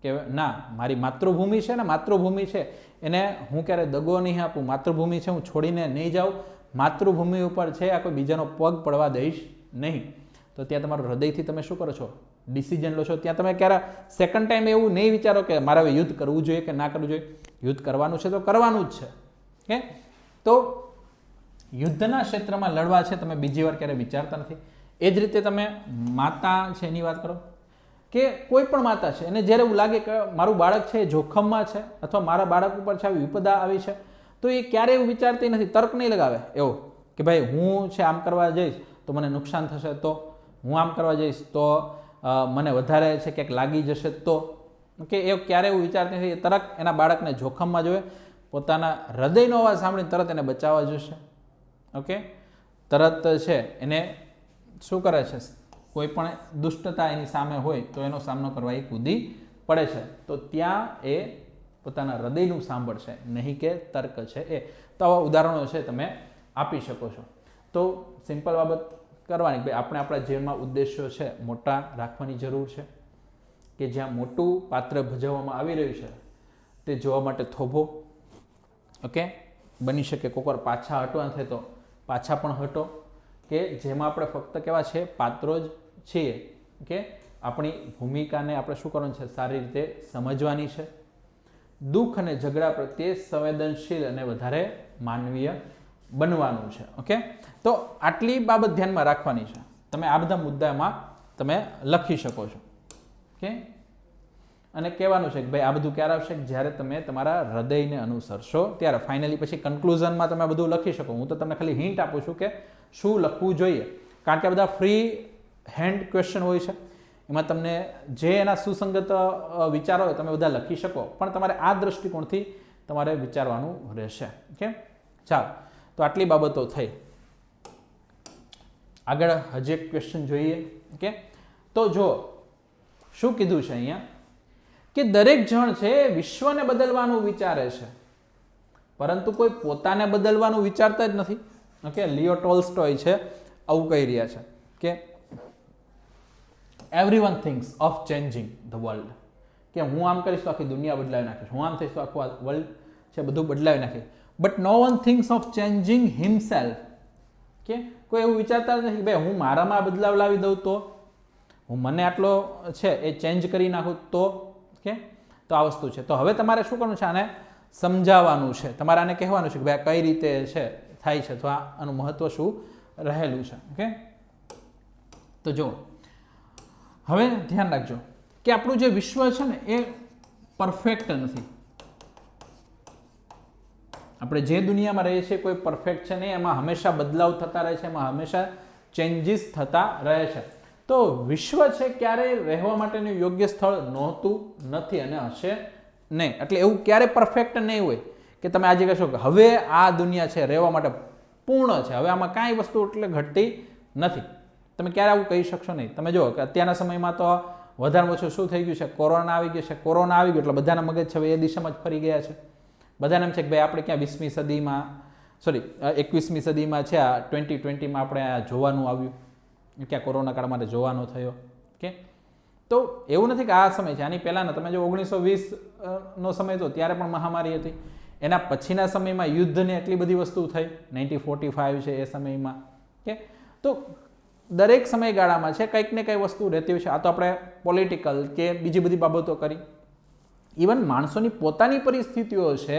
કે ના, મારી માતૃભૂમિ છે ને, માતૃભૂમિ છે એને હું ક્યારે દગો નહીં આપું, માતૃભૂમિ છે હું છોડીને નહીં જાઉં, માતૃભૂમિ ઉપર છે આ કોઈ બીજાનો પગ પડવા દઈશ નહીં. તો ત્યાં તમારું હૃદયથી તમે શું કરો છો, ડિસિઝન લો છો. ત્યાં તમે ક્યારે સેકન્ડ ટાઈમ એવું નહીં વિચારો કે મારે હવે યુદ્ધ કરવું જોઈએ કે ના કરવું જોઈએ. યુદ્ધ કરવાનું છે તો કરવાનું જ છે. ઓકે, તો યુદ્ધના ક્ષેત્રમાં લડવા છે, તમે બીજી વાર ક્યારે વિચારતા નથી. એ જ રીતે તમે માતા છે એની વાત કરો કે કોઈ પણ માતા છે એને જ્યારે એવું લાગે કે મારું બાળક છે એ જોખમમાં છે અથવા મારા બાળક ઉપર છે આવી વિપદા આવી છે, તો એ ક્યારે એવું વિચારતી નથી, તર્ક નહીં લગાવે એવો કે ભાઈ હું છે આમ કરવા જઈશ તો મને નુકસાન થશે, તો હું આમ કરવા જઈશ તો મને વધારે છે ક્યાંક લાગી જશે, તો ઓકે એ ક્યારે એવું વિચારતી નથી. એ તરત એના બાળકને જોખમમાં જોવે, પોતાના હૃદયનો અવાજ સાંભળીને તરત એને બચાવવા જશે. ઓકે, તરત છે એને શું કરે છે, કોઈ પણ દુષ્ટતા એની સામે હોય તો એનો સામનો કરવા એ કૂદી પડે છે. તો ત્યાં એ પોતાના હૃદયનું સાંભળશે, નહીં કે તર્ક છે એ. તો આવા ઉદાહરણો છે તમે આપી શકો છો. તો સિમ્પલ બાબત કરવાની ભાઈ, આપણે આપણા જીવનમાં ઉદ્દેશ્યો છે મોટા રાખવાની જરૂર છે કે જ્યાં મોટું પાત્ર ભજવવામાં આવી રહ્યું છે તે જોવા માટે થોભો. ઓકે, બની શકે કોઈક વાર પાછા હટવા થાય તો પાછા પણ હટો, કે જેમાં આપણે ફક્ત કેવા છે પાત્રો જ છીએ. કે આપણી ભૂમિકાને આપણે શું કરવાનું છે, સારી રીતે સમજવાની છે. દુઃખ અને ઝઘડા પ્રત્યે સંવેદનશીલ અને વધારે માનવીય બનવાનું છે. ઓકે, તો આટલી બાબત ધ્યાનમાં રાખવાની છે. તમે આ બધા મુદ્દામાં તમે લખી શકો છો. ઓકે, અને કહેવાનું છે કે ભાઈ આ બધું ક્યારે આવશે, જ્યારે તમે તમારા હૃદયને અનુસરશો ત્યારે. ફાઇનલી પછી કન્ક્લુઝનમાં તમે બધું લખી શકો. હું તો તમને ખાલી હિન્ટ આપું છું કે શું લખવું જોઈએ, કારણ કે આ બધા ફ્રી હેન્ડ ક્વેશ્ચન હોય છે, એમાં તમને જે એના સુસંગત વિચારો હોય તમે બધા લખી શકો, પણ તમારે આ દ્રષ્ટિકોણથી તમારે વિચારવાનું રહેશે. ઓકે, ચાલો, તો આટલી બાબતો થઈ. આગળ હજી એક ક્વેશ્ચન જોઈએ. ઓકે, તો જો શું કીધું છે અહીંયા કે દરેક જણ છે વિશ્વને બદલવાનું વિચારે છે, પરંતુ કોઈ પોતાને બદલવાનું વિચારતા જ નથી. ઓકે, લિયો ટોલ્સ્ટોય છે આવું કહી રહ્યા છે કે everyone thinks of changing the world, કે હું આમ કરીશ તો આખી દુનિયા બદલાવી નાખીશ, હું આમ થઈશ તો આખું વર્લ્ડ છે બધું બદલાવી નાખીશ. But no one thinks of changing himself, કે કોઈ એવું વિચારતા નથી ભાઈ હું મારામાં બદલાવ લાવી દઉં તો, હું મને આટલો છે એ ચેન્જ કરી નાખું તો. કે તો આ વસ્તુ છે. તો હવે તમારે શું કરવાનું છે, આને સમજાવવાનું છે, તમારે આને કહેવાનું છે કે ભાઈ કઈ રીતે છે થાય છે, તો આનું મહત્વ શું રહેલું છે. ઓકે, તો જો હવે ધ્યાન રાખજો કે આપણું જે વિશ્વ છે ને એ પરફેક્ટ નથી. આપણે જે દુનિયામાં રહીએ છીએ કોઈ પરફેક્ટ છે નહીં, એમાં હંમેશા બદલાવ થતા રહે છે, એમાં હંમેશા ચેન્જીસ થતા રહે છે. તો વિશ્વ છે ક્યારેય રહેવા માટેનું યોગ્ય સ્થળ નહોતું, નથી અને હશે નહીં. એટલે એવું ક્યારે પરફેક્ટ નહીં હોય કે તમે આજે કહેશો કે હવે આ દુનિયા છે રહેવા માટે પૂર્ણ છે, હવે આમાં કાંઈ વસ્તુ એટલે ઘટતી નથી. તમે ક્યારે આવું કહી શકશો નહીં. તમે જુઓ કે અત્યારના સમયમાં તો વધારે ઓછું શું થઈ ગયું છે, કોરોના આવી ગયો છે. કોરોના આવી ગયો એટલે બધાના મગજ છે એ દિશામાં જ ફરી ગયા છે. બધાને એમ છે કે ભાઈ આપણે ક્યાં 20મી સદીમાં 21મી સદીમાં છે, આ 2020માં આપણે આ જોવાનું આવ્યું, ક્યાં કોરોના કાળ માટે જોવાનો થયો. કે તો એવું નથી કે આ સમય છે, આની પહેલાંના તમે જો 1920નો સમય હતો ત્યારે પણ મહામારી હતી. એના પછીના સમયમાં યુદ્ધને એટલી બધી વસ્તુ થઈ, 1945 છે એ સમયમાં. કે તો દરેક સમયગાળામાં છે કંઈક ને કંઈ વસ્તુ રહેતી હોય છે. આ તો આપણે પોલિટિકલ કે બીજી બધી બાબતો કરી. ઇવન માણસોની પોતાની પરિસ્થિતિઓ છે,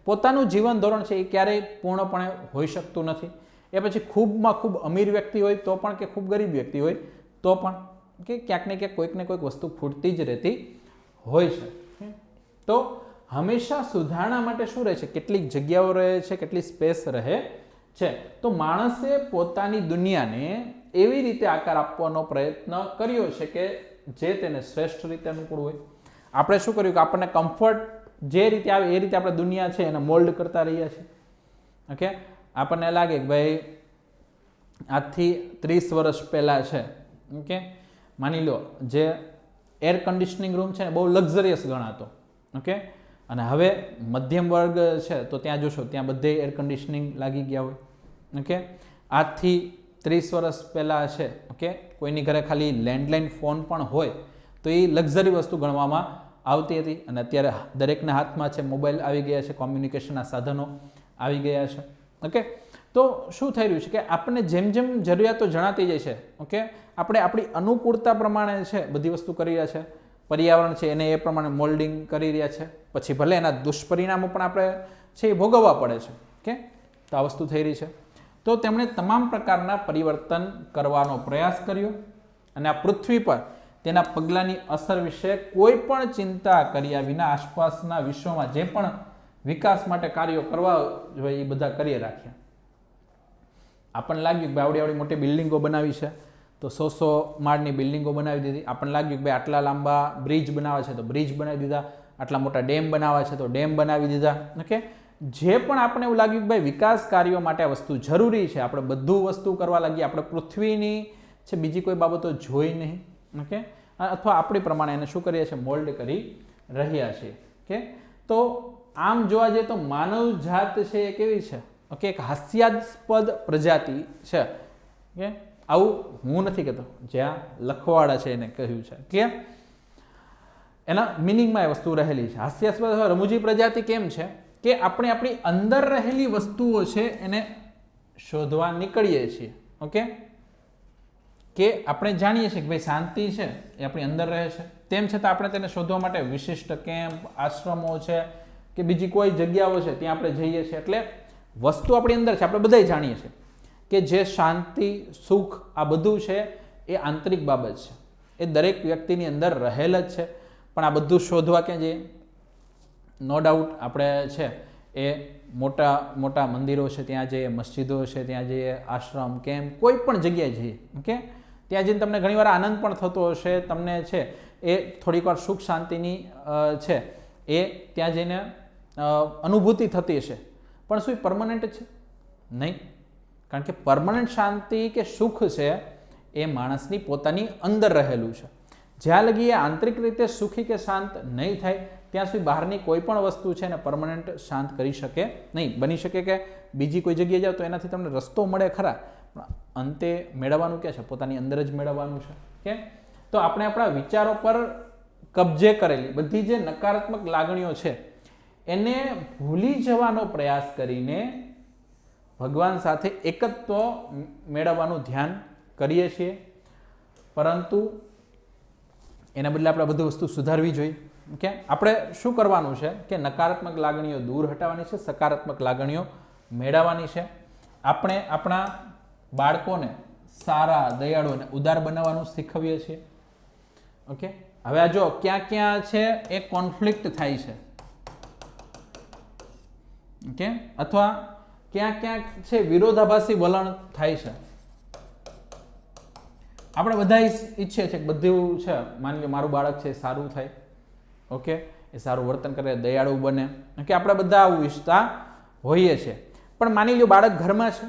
પોતાનું જીવન ધોરણ છે એ ક્યારેય પૂર્ણપણે હોઈ શકતું નથી. એ પછી ખૂબમાં ખૂબ અમીર વ્યક્તિ હોય તો પણ કે ખૂબ ગરીબ વ્યક્તિ હોય તો પણ. કે ક્યાંક ને ક્યાંક કોઈક ને કોઈક વસ્તુ ખૂટતી જ રહેતી હોય છે. તો હંમેશા સુધારણા માટે શું રહે છે, કેટલીક જગ્યાઓ રહે છે, કેટલી સ્પેસ રહે છે. તો માણસે પોતાની દુનિયાને એવી રીતે આકાર આપવાનો પ્રયત્ન કર્યો છે કે જે તેને શ્રેષ્ઠ રીતે અનુકૂળ હોય. આપણે શું કર્યું કે આપણને કમ્ફર્ટ જે રીતે આવે એ રીતે આપણે દુનિયા છે એને મોલ્ડ કરતા રહ્યા છીએ. ઓકે, આપણને લાગે કે ભાઈ આજથી 30 વર્ષ પહેલાં છે, ઓકે, માની લો જે એર કન્ડિશનિંગ રૂમ છે ને બહુ લક્ઝરિયસ ગણાતો, ઓકે, અને હવે મધ્યમ વર્ગ છે તો ત્યાં જોશો ત્યાં બધે એર કન્ડિશનિંગ લાગી ગયા હોય. ઓકે, આજથી 30 વર્ષ પહેલાં છે, ઓકે, કોઈની ઘરે ખાલી લેન્ડલાઇન ફોન પણ હોય તો એ લક્ઝરી વસ્તુ ગણવામાં આવતી હતી, અને અત્યારે દરેકના હાથમાં છે, મોબાઈલ આવી ગયા છે, કોમ્યુનિકેશનના સાધનો આવી ગયા છે. ઓકે, તો શું થઈ રહ્યું છે કે આપણને જેમ જેમ જરૂરિયાતો જણાતી જાય છે, ઓકે, આપણે આપણી અનુકૂળતા પ્રમાણે છે બધી વસ્તુ કરી રહ્યા છે. પર્યાવરણ છે એને એ પ્રમાણે મોલ્ડિંગ કરી રહ્યા છે, પછી ભલે એના દુષ્પરિણામો પણ આપણે છે એ ભોગવવા પડે છે. ઓકે, તો આ વસ્તુ થઈ રહી છે. તો તેમણે તમામ પ્રકારના પરિવર્તન કરવાનો પ્રયાસ કર્યો, અને આ પૃથ્વી પર તેના પગલાંની અસર વિશે કોઈ પણ ચિંતા કર્યા વિના આસપાસના વિશ્વમાં જે પણ વિકાસ માટે કાર્યો કરવા જોઈએ એ બધા કરી રાખ્યા. આપણને લાગ્યું કે આવડી આવડી મોટી બિલ્ડિંગો બનાવી છે તો 100 માળની બિલ્ડિંગો બનાવી દીધી. આપણને લાગ્યું કે ભાઈ આટલા લાંબા બ્રિજ બનાવે છે તો બ્રિજ બનાવી દીધા, આટલા મોટા ડેમ બનાવે છે તો ડેમ બનાવી દીધા. ઓકે, જે પણ આપણે એવું લાગ્યું કે ભાઈ વિકાસ કાર્યો માટે આ વસ્તુ જરૂરી છે, આપણે બધું વસ્તુ કરવા લાગીએ, આપણે પૃથ્વીની છે બીજી કોઈ બાબતો જોઈ નહીં. ઓકે, અથવા આપણી પ્રમાણે એને શું કરીએ છીએ, મોલ્ડ કરી રહ્યા છીએ. ઓકે, તો આમ જોવા જઈએ તો માનવ જાત છે એ કેવી છે, ઓકે, એક હાસ્યાસ્પદ પ્રજાતિ છે. ઓકે, આવું હું નથી કહેતો, જ્યાં લખવાડા છે એને કહ્યું છે કે એના મિનિંગમાં એ વસ્તુ રહેલી છે. હાસ્યાસ્પદ રમૂજી પ્રજાતિ કેમ છે કે આપણે આપણી અંદર રહેલી વસ્તુઓ છે એને શોધવા નીકળીએ છીએ. ઓકે, કે આપણે જાણીએ છીએ કે ભાઈ શાંતિ છે એ આપણી અંદર રહે છે, તેમ છતાં આપણે તેને શોધવા માટે વિશિષ્ટ કેમ્પ, આશ્રમો છે કે બીજી કોઈ જગ્યાઓ છે ત્યાં આપણે જઈએ છીએ. એટલે વસ્તુ આપણી અંદર છે, આપણે બધાય જાણીએ છીએ કે જે શાંતિ, સુખ આ બધું છે એ આંતરિક બાબત છે, એ દરેક વ્યક્તિની અંદર રહેલ જ છે. પણ આ બધું શોધવા ક્યાં જઈએ? નો ડાઉટ આપણે છે એ મોટા મોટા મંદિરો છે ત્યાં જઈએ, મસ્જિદો છે ત્યાં જઈએ, આશ્રમ, કેમ્પ, કોઈ પણ જગ્યાએ જઈએ. ઓકે, ત્યાં જઈને તમને ઘણીવાર આનંદ પણ થતો હશે, તમને છે એ થોડીક વાર સુખ શાંતિની છે એ ત્યાં જઈને અનુભૂતિ થતી હશે. પણ શું એ પરમનન્ટ છે? નહીં, કારણ કે પરમનન્ટ શાંતિ કે સુખ છે એ માણસની પોતાની અંદર રહેલું છે. જ્યાં લગી એ આંતરિક રીતે સુખી કે શાંત નહીં થાય ત્યાં સુધી બહારની કોઈ પણ વસ્તુ છે એને પરમનન્ટ શાંત કરી શકે નહીં. બની શકે કે બીજી કોઈ જગ્યાએ જાઓ તો એનાથી તમને રસ્તો મળે ખરા, પણ અંતે મેળવવાનું ક્યાં છે? પોતાની અંદર જ મેળવવાનું છે. કે તો આપણે આપણા વિચારો પર કબજે કરેલી બધી જે નકારાત્મક લાગણીઓ છે એને ભૂલી જવાનો પ્રયાસ કરીને ભગવાન સાથે એકત્વ મેળવવાનું ધ્યાન કરીએ છીએ. પરંતુ એના બદલે આપણે બધી વસ્તુ સુધારવી જોઈએ. ઓકે, આપણે શું કરવાનું છે કે નકારાત્મક લાગણીઓ દૂર હટાવવાની છે, સકારાત્મક લાગણીઓ મેળવવાની છે. આપણે આપણા બાળકોને સારા, દયાળુ અને ઉદાર બનાવવાનું શીખવીએ છીએ. ઓકે, હવે આ જો ક્યાં ક્યાં છે એ કોન્ફ્લિક્ટ થાય છે, ઓકે, અથવા ક્યાંક ક્યાંક છે વિરોધાભાસી વલણ થાય છે. આપણે બધા ઈચ્છીએ છીએ કે બધું છે, માની લો મારું બાળક છે સારું થાય, ઓકે, એ સારું વર્તન કરે, દયાળુ બને, ઓકે, આપણે બધા આવું ઈચ્છતા હોઈએ છીએ. પણ માની લો બાળક ઘરમાં છે,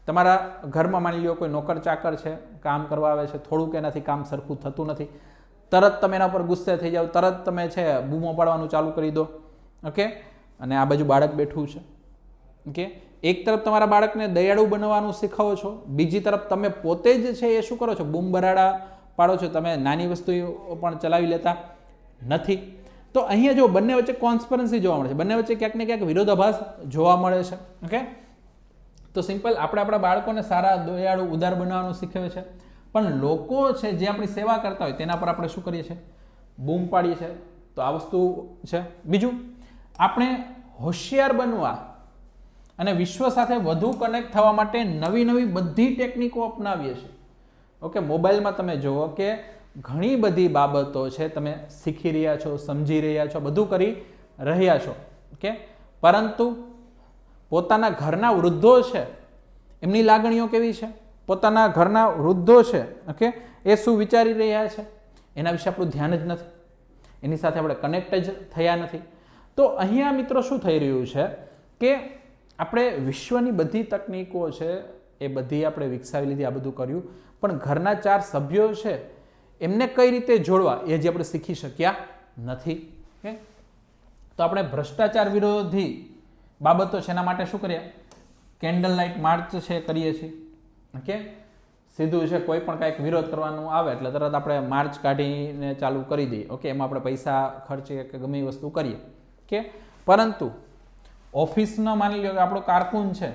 તમારા ઘરમાં માની લો કોઈ નોકર ચાકર છે, કામ કરવા આવે છે, થોડુંક એનાથી કામ સરખું થતું નથી, તરત તમે એના પર ગુસ્સે થઈ જાઓ, તરત તમે છે બૂમો પાડવાનું ચાલુ કરી દો. ઓકે, અને આ બાજુ બાળક બેઠું છે. ઓકે, એક તરફ તમારા બાળકને દયાળુ બનવાનું શીખવો છો, બીજી તરફ તમે પોતે જ છે એ શું કરો છો? બૂમ બરાડા પાડો છો. તમે નાની વસ્તુ પણ ચલાવી લેતા નથી. તો અહીંયા જો બંને વચ્ચે કોન્સ્પરન્સી જોવા મળે છે, બંને વચ્ચે ક્યાંક ને ક્યાંક વિરોધાભાસ જોવા મળે છે. ઓકે, તો સિમ્પલ આપણે આપણા બાળકોને સારા, દયાળુ, ઉદાર બનાવવાનું શીખવે છે, પણ લોકો છે જે આપણી સેવા કરતા હોય તેના પર આપણે શું કરીએ છીએ? બૂમ પાડીએ છીએ. તો આ વસ્તુ છે. બીજું, આપણે હોશિયાર બનવા અને વિશ્વ સાથે વધુ કનેક્ટ થવા માટે નવી નવી બધી ટેકનિકો અપનાવીએ છીએ. ઓકે, મોબાઈલમાં તમે જુઓ કે ઘણી બધી બાબતો છે તમે શીખી રહ્યા છો, સમજી રહ્યા છો, બધું કરી રહ્યા છો. ઓકે, પરંતુ પોતાના ઘરના વૃદ્ધો છે એમની લાગણીઓ કેવી છે, પોતાના ઘરના વૃદ્ધો છે ઓકે એ શું વિચારી રહ્યા છે એના વિશે આપણું ધ્યાન જ નથી, એની સાથે આપણે કનેક્ટ જ થયા નથી. તો અહીંયા મિત્રો શું થઈ રહ્યું છે કે આપણે વિશ્વની બધી તકનીકો છે એ બધી આપણે વિકસાવી લીધી, આ બધું કર્યું, પણ ઘરના 4 સભ્યો છે એમને કઈ રીતે જોડવા એ જે આપણે શીખી શક્યા નથી. ઓકે, તો આપણે ભ્રષ્ટાચાર વિરોધી બાબતો છે એના માટે શું કરીએ, કેન્ડલ લાઇટ માર્ચ છે કરીએ છીએ. ઓકે, સીધું છે કોઈ પણ કાંઈક વિરોધ કરવાનું આવે એટલે તરત આપણે માર્ચ કાઢીને ચાલુ કરી દઈએ. ઓકે, એમાં આપણે પૈસા ખર્ચીએ કે ગમે એ વસ્તુ કરીએ. ઓકે, પરંતુ ઓફિસનો માની લો કે આપણો કારકુન છે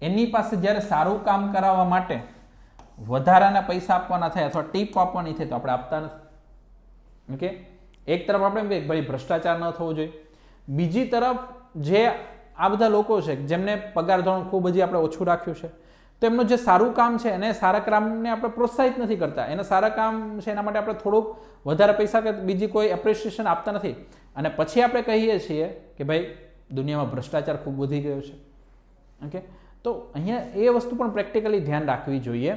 એની પાસે જ્યારે સારું કામ કરાવવા માટે વધારાના પૈસા આપવાના થાય અથવા ટીપ આપવાની થાય તો આપણે આપતા નથી. ઓકે, એક તરફ આપણે એમ કહીએ ભાઈ ભ્રષ્ટાચાર ન થવો જોઈએ, બીજી તરફ જે આ બધા લોકો છે જેમને પગાર ધોરણ ખૂબ હજી આપણે ઓછું રાખ્યું છે તો એમનું જે સારું કામ છે એને સારા કામને આપણે પ્રોત્સાહિત નથી કરતા, એને સારા કામ છે એના માટે આપણે થોડુંક વધારે પૈસા કે બીજી કોઈ એપ્રિસિએશન આપતા નથી. અને પછી આપણે કહીએ છીએ કે ભાઈ દુનિયામાં ભ્રષ્ટાચાર ખૂબ વધી ગયો છે. ઓકે, તો અહીંયા એ વસ્તુ પણ પ્રેક્ટિકલી ધ્યાન રાખવી જોઈએ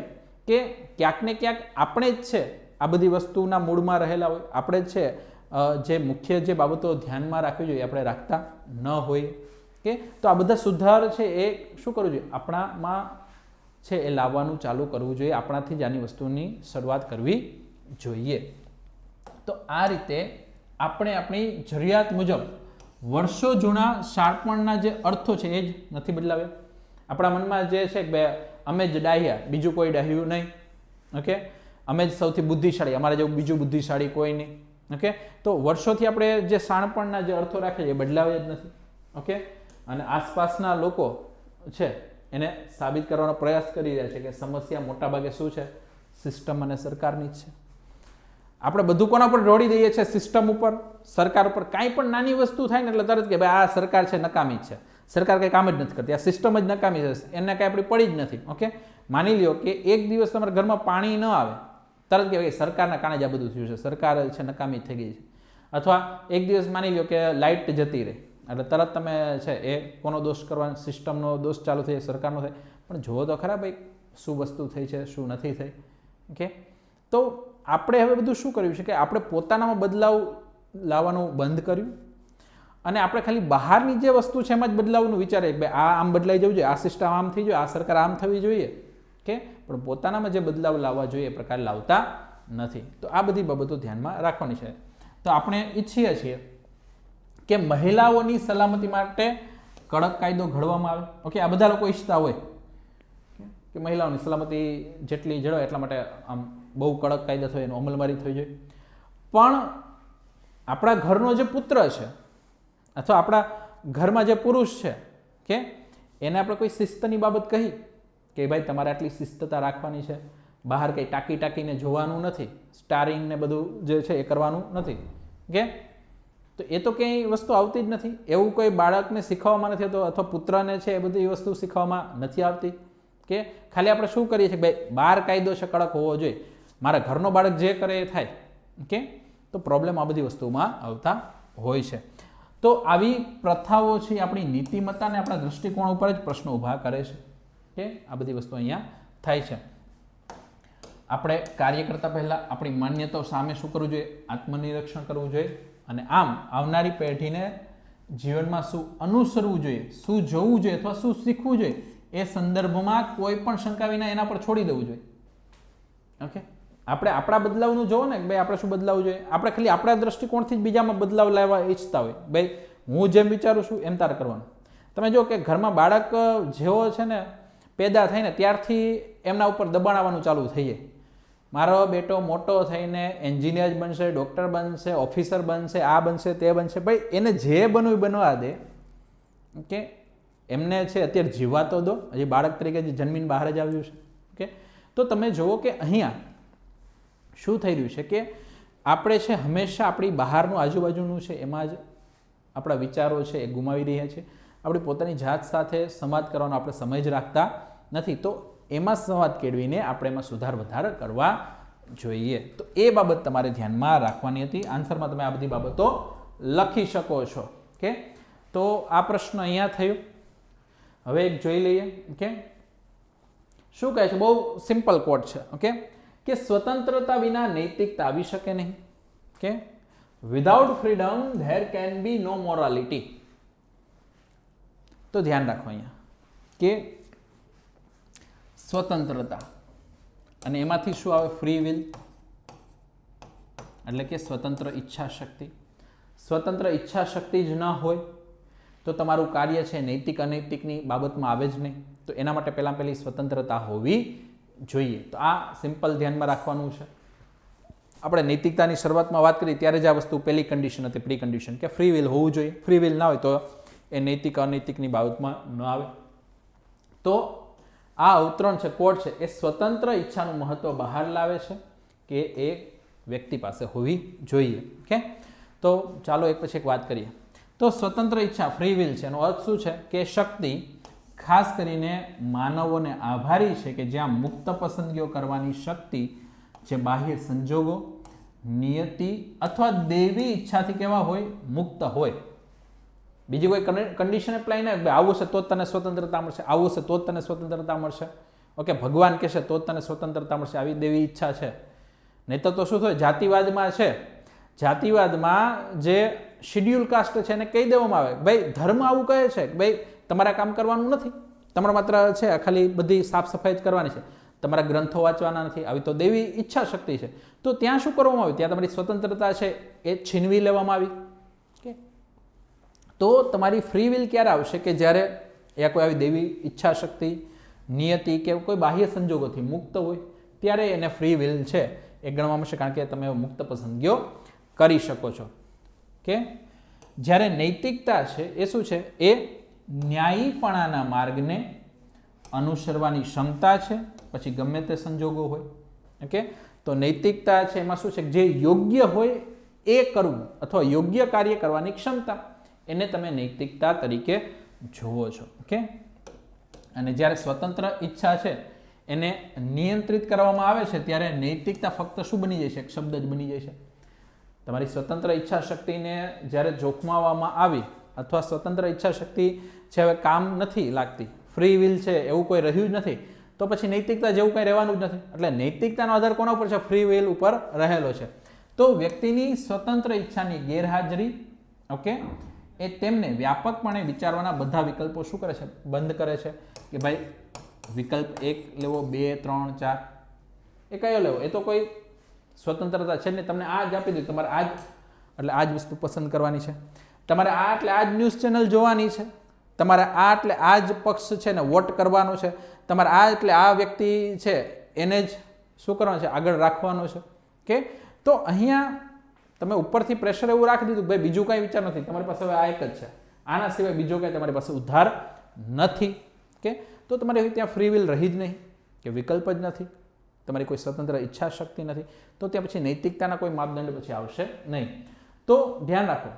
કે ક્યાંક ને ક્યાંક આપણે જ છે આ બધી વસ્તુના મૂળમાં રહેલા હોય, આપણે જ છે જે મુખ્ય જે બાબતો ધ્યાનમાં રાખવી જોઈએ આપણે રાખતા ન હોય. કે તો આ બધા સુધાર છે એ શું કરવું જોઈએ, આપણામાં છે એ લાવવાનું ચાલુ કરવું જોઈએ, આપણાથી જ આની વસ્તુની શરૂઆત કરવી જોઈએ. તો આ રીતે આપણે આપણી જરૂરિયાત મુજબ વર્ષો જૂના શાણપણના જે અર્થો છે એ જ નથી બદલાવ્યા. આપણા મનમાં જે છે કે અમે જ ડાહ્યા, બીજું કોઈ ડાહ્યું નહીં. ઓકે, અમે જ સૌથી બુદ્ધિશાળી, અમારા જેવું બીજું બુદ્ધિશાળી કોઈ નહીં. ઓકે, તો વર્ષોથી આપણે જે શાણપણના જે અર્થો રાખે એ બદલાવ્યા જ નથી. ઓકે, અને આસપાસના લોકો છે એને સાબિત કરવાનો પ્રયાસ કરી રહ્યા છે કે સમસ્યા મોટાભાગે શું છે, સિસ્ટમ અને સરકારની જ છે. આપણે બધું કોના પર જોડી દઈએ છીએ, સિસ્ટમ ઉપર, સરકાર ઉપર. કાંઈ પણ નાની વસ્તુ થાય ને એટલે તરત કે ભાઈ આ સરકાર છે નકામી જ છે, સરકાર કંઈ કામ જ નથી કરતી, આ સિસ્ટમ જ નકામી છે, એને કાંઈ આપણી પડી જ નથી. ઓકે, માની લ્યો કે એક દિવસ તમારા ઘરમાં પાણી ન આવે, તરત કે ભાઈ સરકારના કારણે જ આ બધું થયું છે, સરકાર છે નકામી થઈ ગઈ છે. અથવા એક દિવસ માની લ્યો કે લાઇટ જતી રહે એટલે તરત તમે છે એ કોનો દોષ કરવાનો, સિસ્ટમનો દોષ ચાલુ થઈ, સરકારનો થાય. પણ જુઓ તો ખરા ભાઈ શું વસ્તુ થઈ છે, શું નથી થઈ. ઓકે, તો આપણે હવે બધું શું કર્યું છે કે આપણે પોતાનામાં બદલાવ લાવવાનું બંધ કર્યું અને આપણે ખાલી બહારની જે વસ્તુ છે એમાં જ બદલાવનું વિચારીએ કે ભાઈ આ આમ બદલાઈ જવું જોઈએ, આ સિસ્ટમ આમ થઈ જોઈએ, આ સરકાર આમ થવી જોઈએ. કે પણ પોતાનામાં જે બદલાવ લાવવા જોઈએ એ પ્રકાર લાવતા નથી. તો આ બધી બાબતો ધ્યાનમાં રાખવાની છે. તો આપણે ઈચ્છીએ છીએ કે મહિલાઓની સલામતી માટે કડક કાયદો ઘડવામાં આવે. ઓકે, આ બધા લોકો ઈચ્છતા હોય કે મહિલાઓની સલામતી જેટલી જળવાય એટલા માટે આમ બહુ કડક કાયદા થાય, એનું અમલવારી થઈ જાય. પણ આપણા ઘરનો જે પુત્ર છે અથવા આપણા ઘરમાં જે પુરુષ છે કે એને આપણે કોઈ શિસ્તની બાબત કહી કે ભાઈ તમારે આટલી શિસ્તતા રાખવાની છે, બહાર કંઈ ટાંકીને જોવાનું નથી, સ્ટારિંગ ને બધું જે છે એ કરવાનું નથી. કે તો એ તો કંઈ વસ્તુ આવતી જ નથી, એવું કોઈ બાળકને શીખવવામાં નથી આવતું અથવા પુત્રને છે એ બધી વસ્તુ શીખવવામાં નથી આવતી. કે ખાલી આપણે શું કરીએ છીએ ભાઈ બહાર કાયદો છે કડક હોવો જોઈએ, મારા ઘરનો બાળક જે કરે એ થાય. ઓકે, તો પ્રોબ્લેમ આ બધી વસ્તુમાં આવતા હોય છે. તો આવી પ્રથાઓ છે આપણી નીતિમત્તા અને આપણા દૃષ્ટિકોણ ઉપર જ પ્રશ્નો ઊભા કરે છે કે આ બધી વસ્તુ અહીંયા થાય છે. આપણે કાર્ય કરતા પહેલાં આપણી માન્યતાઓ સામે શું કરવું જોઈએ, આત્મનિરીક્ષણ કરવું જોઈએ અને આમ આવનારી પેઢીને જીવનમાં શું અનુસરવું જોઈએ, શું જોવું જોઈએ અથવા શું શીખવું જોઈએ એ સંદર્ભમાં કોઈ પણ શંકા વિના એના પર છોડી દેવું જોઈએ. ઓકે, આપણે આપણા બદલાવનું જોવો ને કે ભાઈ આપણે શું બદલાવવું જોઈએ. આપણે ખાલી આપણા દ્રષ્ટિકોણથી જ બીજામાં બદલાવ લાવવા ઈચ્છતા હોય, ભાઈ હું જેમ વિચારું છું એમ તારે કરવાનું. તમે જો કે ઘરમાં બાળક જેવો છે ને પેદા થાય ને ત્યારથી એમના ઉપર દબાણ આવવાનું ચાલુ થઈ જાય. મારો બેટો મોટો થઈને એન્જિનિયર બનશે, ડૉક્ટર બનશે, ઓફિસર બનશે, આ બનશે, તે બનશે. ભાઈ એને જે બનવું એ બનવા દે. ઓકે, એમને છે અત્યારે જીવવા તો દો, હજી બાળક તરીકે જે જન્મીને બહાર જ આવ્યું છે. ઓકે, તો તમે જુઓ કે અહીંયા શું થઈ રહ્યું છે કે આપણે છે હંમેશા આપણી બહારનું આજુબાજુનું છે એમાં જ આપણા વિચારો છે એ ગુમાવી રહ્યા છીએ. આપણી પોતાની જાત સાથે સંવાદ કરવાનો આપણે સમય જ રાખતા નથી. તો એમાં સંવાદ કેળવીને આપણે એમાં સુધાર વધાર કરવા જોઈએ. તો એ બાબત તમારે ધ્યાનમાં રાખવાની હતી. આન્સરમાં તમે આ બધી બાબતો લખી શકો છો. ઓકે, તો આ પ્રશ્ન અહીંયા થયો. હવે એક જોઈ લઈએ. ઓકે, શું કહે છે? બહુ સિમ્પલ કોટ છે. ઓકે, કે સ્વતંત્રતા વિના નૈતિકતા આવી શકે નહીં. Okay, without freedom there can be no morality. તો ધ્યાન રાખો અહીંયા કે સ્વતંત્રતા અને એમાંથી શું આવે? ફ્રી વિલ, એટલે કે સ્વતંત્ર ઈચ્છા શક્તિ. સ્વતંત્ર ઈચ્છા શક્તિ જ ન હોય તો તમારું કાર્ય છે નૈતિક અનૈતિકની બાબતમાં આવે જ નહીં. તો એના માટે પહેલી સ્વતંત્રતા હોવી જોઈએ. તો આ સિમ્પલ ધ્યાનમાં રાખવાનું છે. આપણે નૈતિકતાની શરૂઆતમાં વાત કરી ત્યારે જ આ વસ્તુ પહેલી કન્ડિશન હતી, પ્રી કન્ડિશન, કે ફ્રી વિલ હોવું જોઈએ. ફ્રી વિલ ના હોય તો એ નૈતિક અનૈતિકની બાબતમાં ન આવે. તો આ અવતરણ છે, કોડ છે, એ સ્વતંત્ર ઈચ્છાનું મહત્વ બહાર લાવે છે કે એ વ્યક્તિ પાસે હોવી જોઈએ. ઓકે, તો ચાલો એક પછી એક વાત કરીએ. તો સ્વતંત્ર ઈચ્છા, ફ્રી વિલ છે, એનો અર્થ શું છે? કે શક્તિ ખાસ કરીને માનવોને આભારી છે કે જ્યાં મુક્ત પસંદગીઓ કરવાની શક્તિ જે બાહ્ય સંજોગો, નિયતિ અથવા દૈવી ઈચ્છાથી કેવા હોય? મુક્ત હોય. બીજી કોઈ કન્ડિશન એપ્લાય ના, આવું છે તો જ તને સ્વતંત્રતા મળશે, આવું છે તો જ તને સ્વતંત્રતા મળશે. ઓકે, ભગવાન કહેશે તો જ તને સ્વતંત્રતા મળશે, આવી દેવી ઈચ્છા છે. નહીતર તો શું થાય? જાતિવાદમાં છે, જાતિવાદમાં જે શિડ્યુલ કાસ્ટ છે એને કહી દેવામાં આવે, ભાઈ ધર્મ આવું કહે છે કે ભાઈ તમારે કામ કરવાનું નથી, તમારે માત્ર છે ખાલી બધી સાફ સફાઈ જ કરવાની છે, તમારા ગ્રંથો વાંચવાના નથી. આવી તો દેવી ઈચ્છા શક્તિ છે. તો ત્યાં શું કરવામાં આવ્યું? ત્યાં તમારી સ્વતંત્રતા છે એ છીનવી લેવામાં આવી. ઓકે, તો તમારી ફ્રી વિલ ક્યારે આવશે? કે જ્યારે એ કોઈ આવી દેવી ઈચ્છા શક્તિ, નિયતિ કે કોઈ બાહ્ય સંજોગોથી મુક્ત હોય ત્યારે એને ફ્રી વિલ છે એ ગણવામાં આવશે, કારણ કે તમે મુક્ત પસંદગીઓ કરી શકો છો. કે જ્યારે નૈતિકતા છે એ શું છે? એ ન્યાયીપણાના માર્ગને અનુસરવાની ક્ષમતા છે, પછી ગમે તે સંજોગો હોય. ઓકે, તો નૈતિકતા છે એમાં શું છે? જે યોગ્ય હોય એ કરવું અથવા યોગ્ય કાર્ય કરવાની ક્ષમતા, એને તમે નૈતિકતા તરીકે જુઓ છો. ઓકે, અને જ્યારે સ્વતંત્ર ઈચ્છા છે એને નિયંત્રિત કરવામાં આવે છે ત્યારે નૈતિકતા ફક્ત શું બની જાય છે? એક શબ્દ જ બની જાય છે. તમારી સ્વતંત્ર ઈચ્છા શક્તિને જ્યારે જોખમાવવામાં આવી અથવા સ્વતંત્ર ઈચ્છા શક્તિ છે હવે કામ નથી લાગતી, ફ્રી વિલ છે એવું કોઈ રહ્યું જ નથી, તો પછી નૈતિકતા જેવું કંઈ રહેવાનું જ નથી. એટલે નૈતિકતાનો આધાર કોના ઉપર છે? ફ્રી વિલ ઉપર રહેલો છે. તો વ્યક્તિની સ્વતંત્ર ઈચ્છાની ગેરહાજરી, ઓકે, એ તેમને વ્યાપકપણે વિચારવાના બધા વિકલ્પો શું કરે છે? બંધ કરે છે. કે ભાઈ વિકલ્પ 1 લેવો, 2, 3, 4, એ કયો લેવો? એ તો કોઈ સ્વતંત્રતા છે ને. તમને આ જ આપી દીધું, તમારે આ જ એટલે આ જ વસ્તુ પસંદ કરવાની છે, તમારે આ એટલે આ જ ન્યૂઝ ચેનલ જોવાની છે, તમારે આ એટલે આ જ પક્ષ છે ને વોટ કરવાનો છે, તમારે આ એટલે આ વ્યક્તિ છે એને જ શું કરવાનું છે? આગળ રાખવાનો છે. કે તો અહીંયા તમે ઉપરથી પ્રેશર એવું રાખી દીધું, ભાઈ બીજું કાંઈ વિચાર નથી, તમારી પાસે હવે આ એક જ છે, આના સિવાય બીજો કાંઈ તમારી પાસે ઉધાર નથી. કે તો તમારે ત્યાં ફ્રી વિલ રહી જ નહીં, કે વિકલ્પ જ નથી, તમારી કોઈ સ્વતંત્ર ઈચ્છા શક્તિ નથી, તો ત્યાં પછી નૈતિકતાના કોઈ માપદંડ પછી આવશે નહીં. તો ધ્યાન રાખો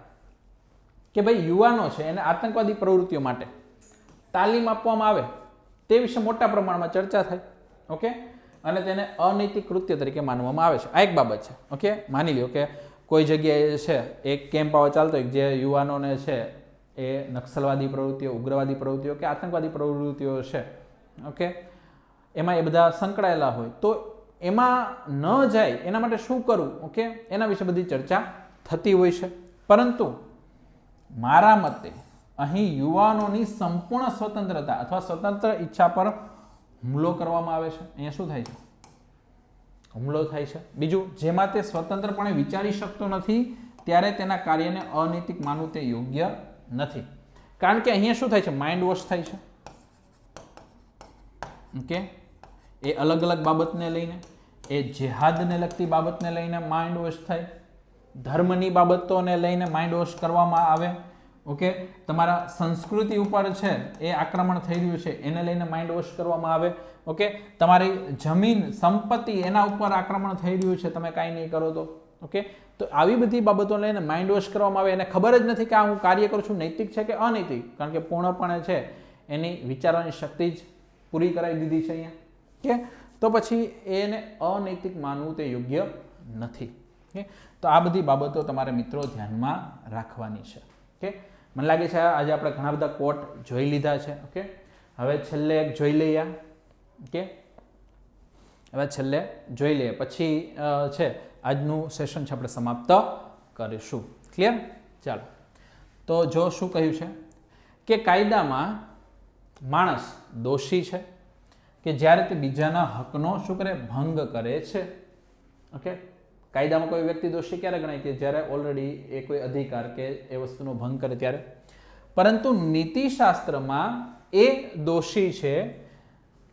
કે ભાઈ યુવાનો છે એને આતંકવાદી પ્રવૃત્તિઓ માટે તાલીમ આપવામાં આવે તે વિશે મોટા પ્રમાણમાં ચર્ચા થાય. ઓકે, અને તેને અનૈતિક કૃત્ય તરીકે માનવામાં આવે છે. આ એક બાબત છે. ઓકે, માની લ્યો કે કોઈ જગ્યાએ છે એક કેમ્પ આવો ચાલતો હોય જે યુવાનોને છે એ નક્સલવાદી પ્રવૃત્તિઓ, ઉગ્રવાદી પ્રવૃત્તિઓ કે આતંકવાદી પ્રવૃત્તિઓ છે, ઓકે, એમાં એ બધા સંકળાયેલા હોય, તો એમાં ન જાય એના માટે શું કરવું? ઓકે, એના વિશે બધી ચર્ચા થતી હોય છે. પરંતુ મારા મતે અહીં યુવાનોની સંપૂર્ણ સ્વતંત્રતા અથવા સ્વતંત્ર ઈચ્છા પર હુમલો કરવામાં આવે છે. અહીંયા શું થાય છે? હુમલો થાય છે. બીજું, જેમાં તે સ્વતંત્રપણે વિચારી શકતો નથી ત્યારે તેના કાર્યને અનૈતિક માનવું તે યોગ્ય નથી. કારણ કે અહીંયા શું થાય છે? માઇન્ડ વોશ થાય છે. ઓકે, એ અલગ અલગ બાબતને લઈને, એ જેહાદને લગતી બાબતને લઈને માઇન્ડ વોશ થાય, ધર્મની બાબતોને લઈને માઇન્ડ વોશ કરવામાં આવે. ઓકે, તમારા સંસ્કૃતિ ઉપર છે એ આક્રમણ થઈ રહ્યું છે એને લઈને માઇન્ડ વોશ કરવામાં આવે. ઓકે, તમારી જમીન સંપત્તિ એના ઉપર આક્રમણ થઈ રહ્યું છે, તમે કાંઈ નહીં કરો તો. ઓકે, તો આવી બધી બાબતો લઈને માઇન્ડ વોશ કરવામાં આવે. એને ખબર જ નથી કે આ હું કાર્ય કરું છું નૈતિક છે કે અનૈતિક, કારણ કે પૂર્ણપણે છે એની વિચારવાની શક્તિ જ પૂરી કરાવી દીધી છે અહીંયા. કે તો પછી એને અનૈતિક માનવું તે યોગ્ય નથી. ઓકે, તો આ બધી બાબતો તમારે મિત્રો ધ્યાનમાં રાખવાની છે. ઓકે, મને લાગે છે આજે આપણે ઘણા બધા કોટ જોઈ લીધા છે. ઓકે, હવે છેલ્લે એક જોઈ લઈએ. ઓકે, હવે છેલ્લે જોઈ લઈએ પછી છે આજનું સેશન છે આપણે સમાપ્ત કરીશું. ક્લિયર? ચાલો, તો જો શું કહ્યું છે કે કાયદામાં માણસ દોષી છે કે જ્યારે તે બીજાના હકનો શું કરે? ભંગ કરે છે. ઓકે, કાયદામાં કોઈ વ્યક્તિ દોષી ક્યારે ગણાય? કે જ્યારે ઓલરેડી એ કોઈ અધિકાર કે એ વસ્તુનો ભંગ કરે ત્યારે. પરંતુ નીતિશાસ્ત્રમાં એ દોષી છે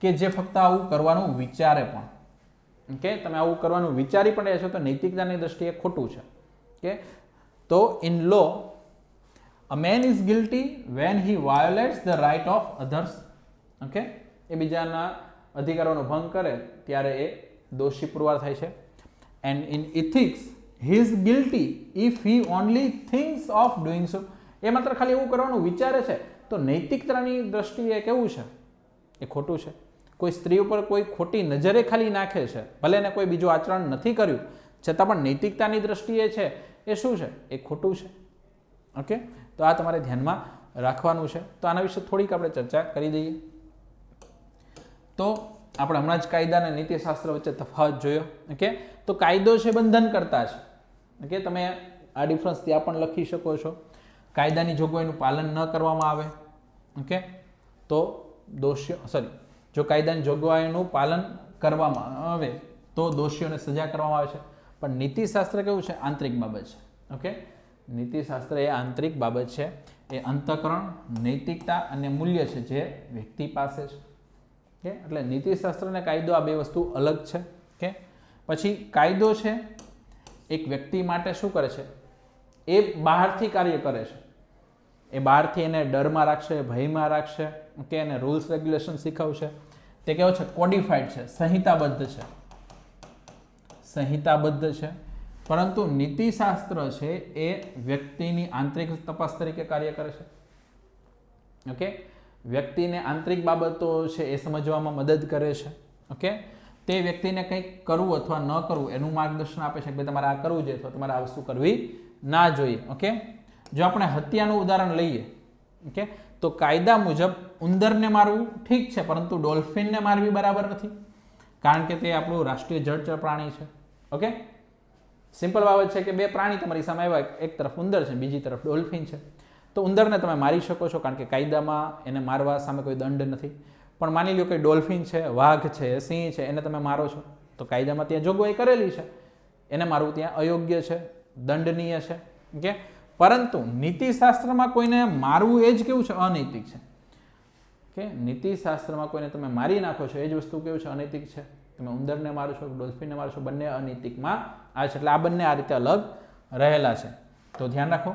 કે જે ફક્ત આવું કરવાનું વિચારે પણ. ઓકે, તમે આવું કરવાનું વિચારી પણ રહ્યા છો તો નૈતિકતાની દ્રષ્ટિએ ખોટું છે. ઓકે, તો in law a man is guilty when he violates the right of others. Okay, એ બીજાના અધિકારોનો ભંગ કરે ત્યારે એ દોષી પુરવાર થાય છે. And in ethics he is guilty if he only thinks of doing so. એ માત્ર ખાલી એવું કરવાનું વિચારે છે તો નૈતિકતાની દ્રષ્ટિએ કેવું છે? એ ખોટું છે. કોઈ સ્ત્રી ઉપર કોઈ ખોટી નજરે ખાલી નાખે છે, ભલે એને કોઈ બીજું આચરણ નથી કર્યું છતાં પણ નૈતિકતાની દ્રષ્ટિએ છે એ શું છે? એ ખોટું છે. ઓકે, તો આ તમારે ધ્યાનમાં રાખવાનું છે. તો આના વિશે થોડીક આપણે ચર્ચા કરી દઈએ. તો આપણે હમણાં જ કાયદા અને નીતિશાસ્ત્ર વચ્ચે તફાવત જોયો. ઓકે, તો કાયદો છે બંધન કરતા છે. ઓકે, તમે આ ડિફરન્સ ત્યાં પણ લખી શકો છો. કાયદાની જોગવાઈનું પાલન ન કરવામાં આવે, ઓકે, તો દોષીઓ જો કાયદાની જોગવાઈનું પાલન કરવામાં આવે તો દોષીઓને સજા કરવામાં આવે છે. પણ નીતિશાસ્ત્ર કેવું છે? આંતરિક બાબત છે. ઓકે, નીતિશાસ્ત્ર એ આંતરિક બાબત છે. એ અંતઃકરણ, નૈતિકતા અને મૂલ્ય છે જે વ્યક્તિ પાસે છે. ઓકે, એટલે નીતિશાસ્ત્ર અને કાયદો આ બે વસ્તુ અલગ છે. ઓકે, પછી કાયદો છે એક વ્યક્તિ માટે શું કરે છે? એ બહારથી કાર્ય કરે છે. એ બહારથી એને ડરમાં રાખશે, ભયમાં રાખશે. ઓકે, એને રૂલ્સ રેગ્યુલેશન શીખવશે. તે કેવો છે? કોડિફાઈડ છે, સંહિતાબદ્ધ છે. સંહિતાબદ્ધ છે. પરંતુ નીતિશાસ્ત્ર છે એ વ્યક્તિની આંતરિક તપાસ તરીકે કાર્ય કરે છે. ઓકે, વ્યક્તિને આંતરિક બાબતો છે એ સમજવામાં મદદ કરે છે. ઓકે, તે વ્યક્તિને કંઈક કરવું અથવા ન કરવું એનું માર્ગદર્શન આપે છે કે તમારે આ કરવું જોઈએ અથવા તમારે આ વસ્તુ કરવી ના જોઈએ. ઓકે, જો આપણે હત્યાનું ઉદાહરણ લઈએ, ઓકે, તો કાયદા મુજબ ઉંદરને મારવું ઠીક છે, પરંતુ ડોલ્ફિનને મારવી બરાબર નથી, કારણ કે તે આપણું રાષ્ટ્રીય જળચર પ્રાણી છે. ઓકે, સિમ્પલ બાબત છે કે બે પ્રાણી તમારી સામે આવ્યા, એક તરફ ઉંદર છે, બીજી તરફ ડોલ્ફિન છે. તો ઉંદરને તમે મારી શકો છો કારણ કે કાયદામાં એને મારવા સામે કોઈ દંડ નથી. પણ માની લો કે ડોલ્ફિન છે, વાઘ છે, સિંહ છે, એને તમે મારો છો તો કાયદામાં ત્યાં જોગવાઈ કરેલી છે, એને મારવું ત્યાં અયોગ્ય છે, દંડનીય છે. ઓકે, પરંતુ નીતિશાસ્ત્રમાં કોઈને મારવું એ જ કેવું છે? અનૈતિક છે. ઓકે, નીતિશાસ્ત્રમાં કોઈને તમે મારી નાખો છો એ જ વસ્તુ કેવું છે? અનૈતિક છે. તમે ઉંદરને મારો છો, ડોલ્ફિનને મારો છો, બંને અનૈતિકમાં આવે છે. એટલે આ બંને આ રીતે અલગ રહેલા છે. તો ધ્યાન રાખો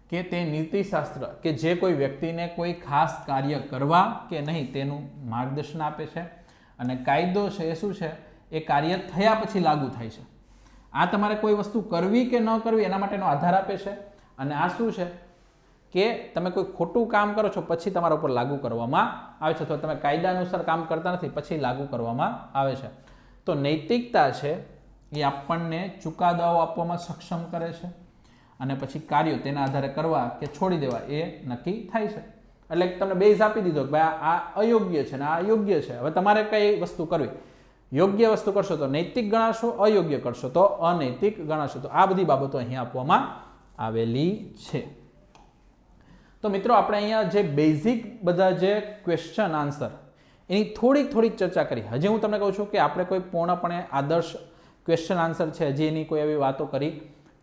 કે તે નીતિશાસ્ત્ર કે જે કોઈ વ્યક્તિને કોઈ ખાસ કાર્ય કરવા કે નહીં તેનું માર્ગદર્શન આપે છે. અને કાયદો છે એ શું છે? એ કાર્ય થયા પછી લાગુ થાય છે. આ તમારે કોઈ વસ્તુ કરવી કે ન કરવી એના માટેનો આધાર આપે છે. અને આ શું છે કે તમે કોઈ ખોટું કામ કરો છો પછી તમારા ઉપર લાગુ કરવામાં આવે છે, અથવા તમે કાયદા અનુસાર કામ કરતા નથી પછી લાગુ કરવામાં આવે છે. તો નૈતિકતા છે એ આપણને ચુકાદાઓ આપવામાં સક્ષમ કરે છે અને પછી કાર્યો તેના આધારે કરવા કે છોડી દેવા એ નક્કી થાય છે. એટલે તમને બેઝ આપી દીધો કે ભાઈ આ અયોગ્ય છે ને આ યોગ્ય છે. હવે તમારે કઈ વસ્તુ કરવી? યોગ્ય વસ્તુ કરશો તો નૈતિક ગણાશો, અયોગ્ય કરશો તો અનૈતિક ગણાશો. તો આ બધી બાબતો અહીંયા આપવામાં આવેલી છે. તો મિત્રો આપણે અહીંયા જે બેઝિક બધા જે ક્વેશ્ચન આન્સર એની થોડીક ચર્ચા કરી. હજી હું તમને કહું છું કે આપણે કોઈ પૂર્ણપણે આદર્શ ક્વેશ્ચન આન્સર છે હજી એની કોઈ એવી વાતો કરી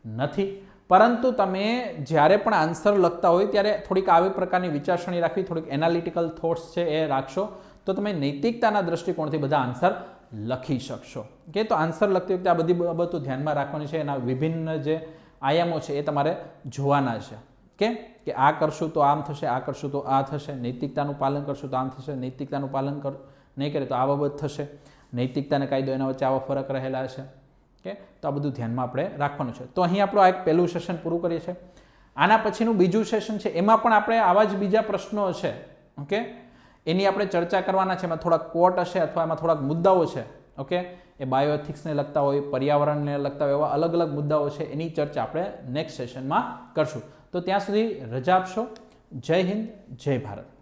નથી. પરંતુ તમે જ્યારે પણ આન્સર લખતા હોય ત્યારે થોડીક આવી પ્રકારની વિચારસરણી રાખવી, થોડીક એનાલિટિકલ થોટ્સ છે એ રાખશો તો તમે નૈતિકતાના દ્રષ્ટિકોણથી બધા આન્સર લખી શકશો. કે તો આન્સર લખતી વખતે આ બધી બાબતો ધ્યાનમાં રાખવાની છે. એના વિભિન્ન જે આયામો છે એ તમારે જોવાના છે. કે આ કરશું તો આમ થશે, આ કરશું તો આ થશે, નૈતિકતાનું પાલન કરશું તો આમ થશે, નૈતિકતાનું પાલન નહીં કરે તો આ બાબત થશે, નૈતિકતા અને કાયદો એના વચ્ચે આવા ફરક રહેલા છે. કે તો આ બધું ધ્યાનમાં આપણે રાખવાનું છે. તો અહીં આપણું આ એક પહેલું સેશન પૂરું કરીએ છીએ. આના પછીનું બીજું સેશન છે એમાં પણ આપણે આવા જ બીજા પ્રશ્નો છે ઓકે એની આપણે ચર્ચા કરવાના છે. એમાં થોડાક કોટ હશે અથવા એમાં થોડાક મુદ્દાઓ છે, ઓકે, એ બાયોએથિક્સને લગતા હોય, પર્યાવરણને લગતા હોય, એવા અલગ અલગ મુદ્દાઓ છે, એની ચર્ચા આપણે નેક્સ્ટ સેશનમાં કરશું. તો ત્યાં સુધી રજા આપશો. જય હિન્દ, જય ભારત.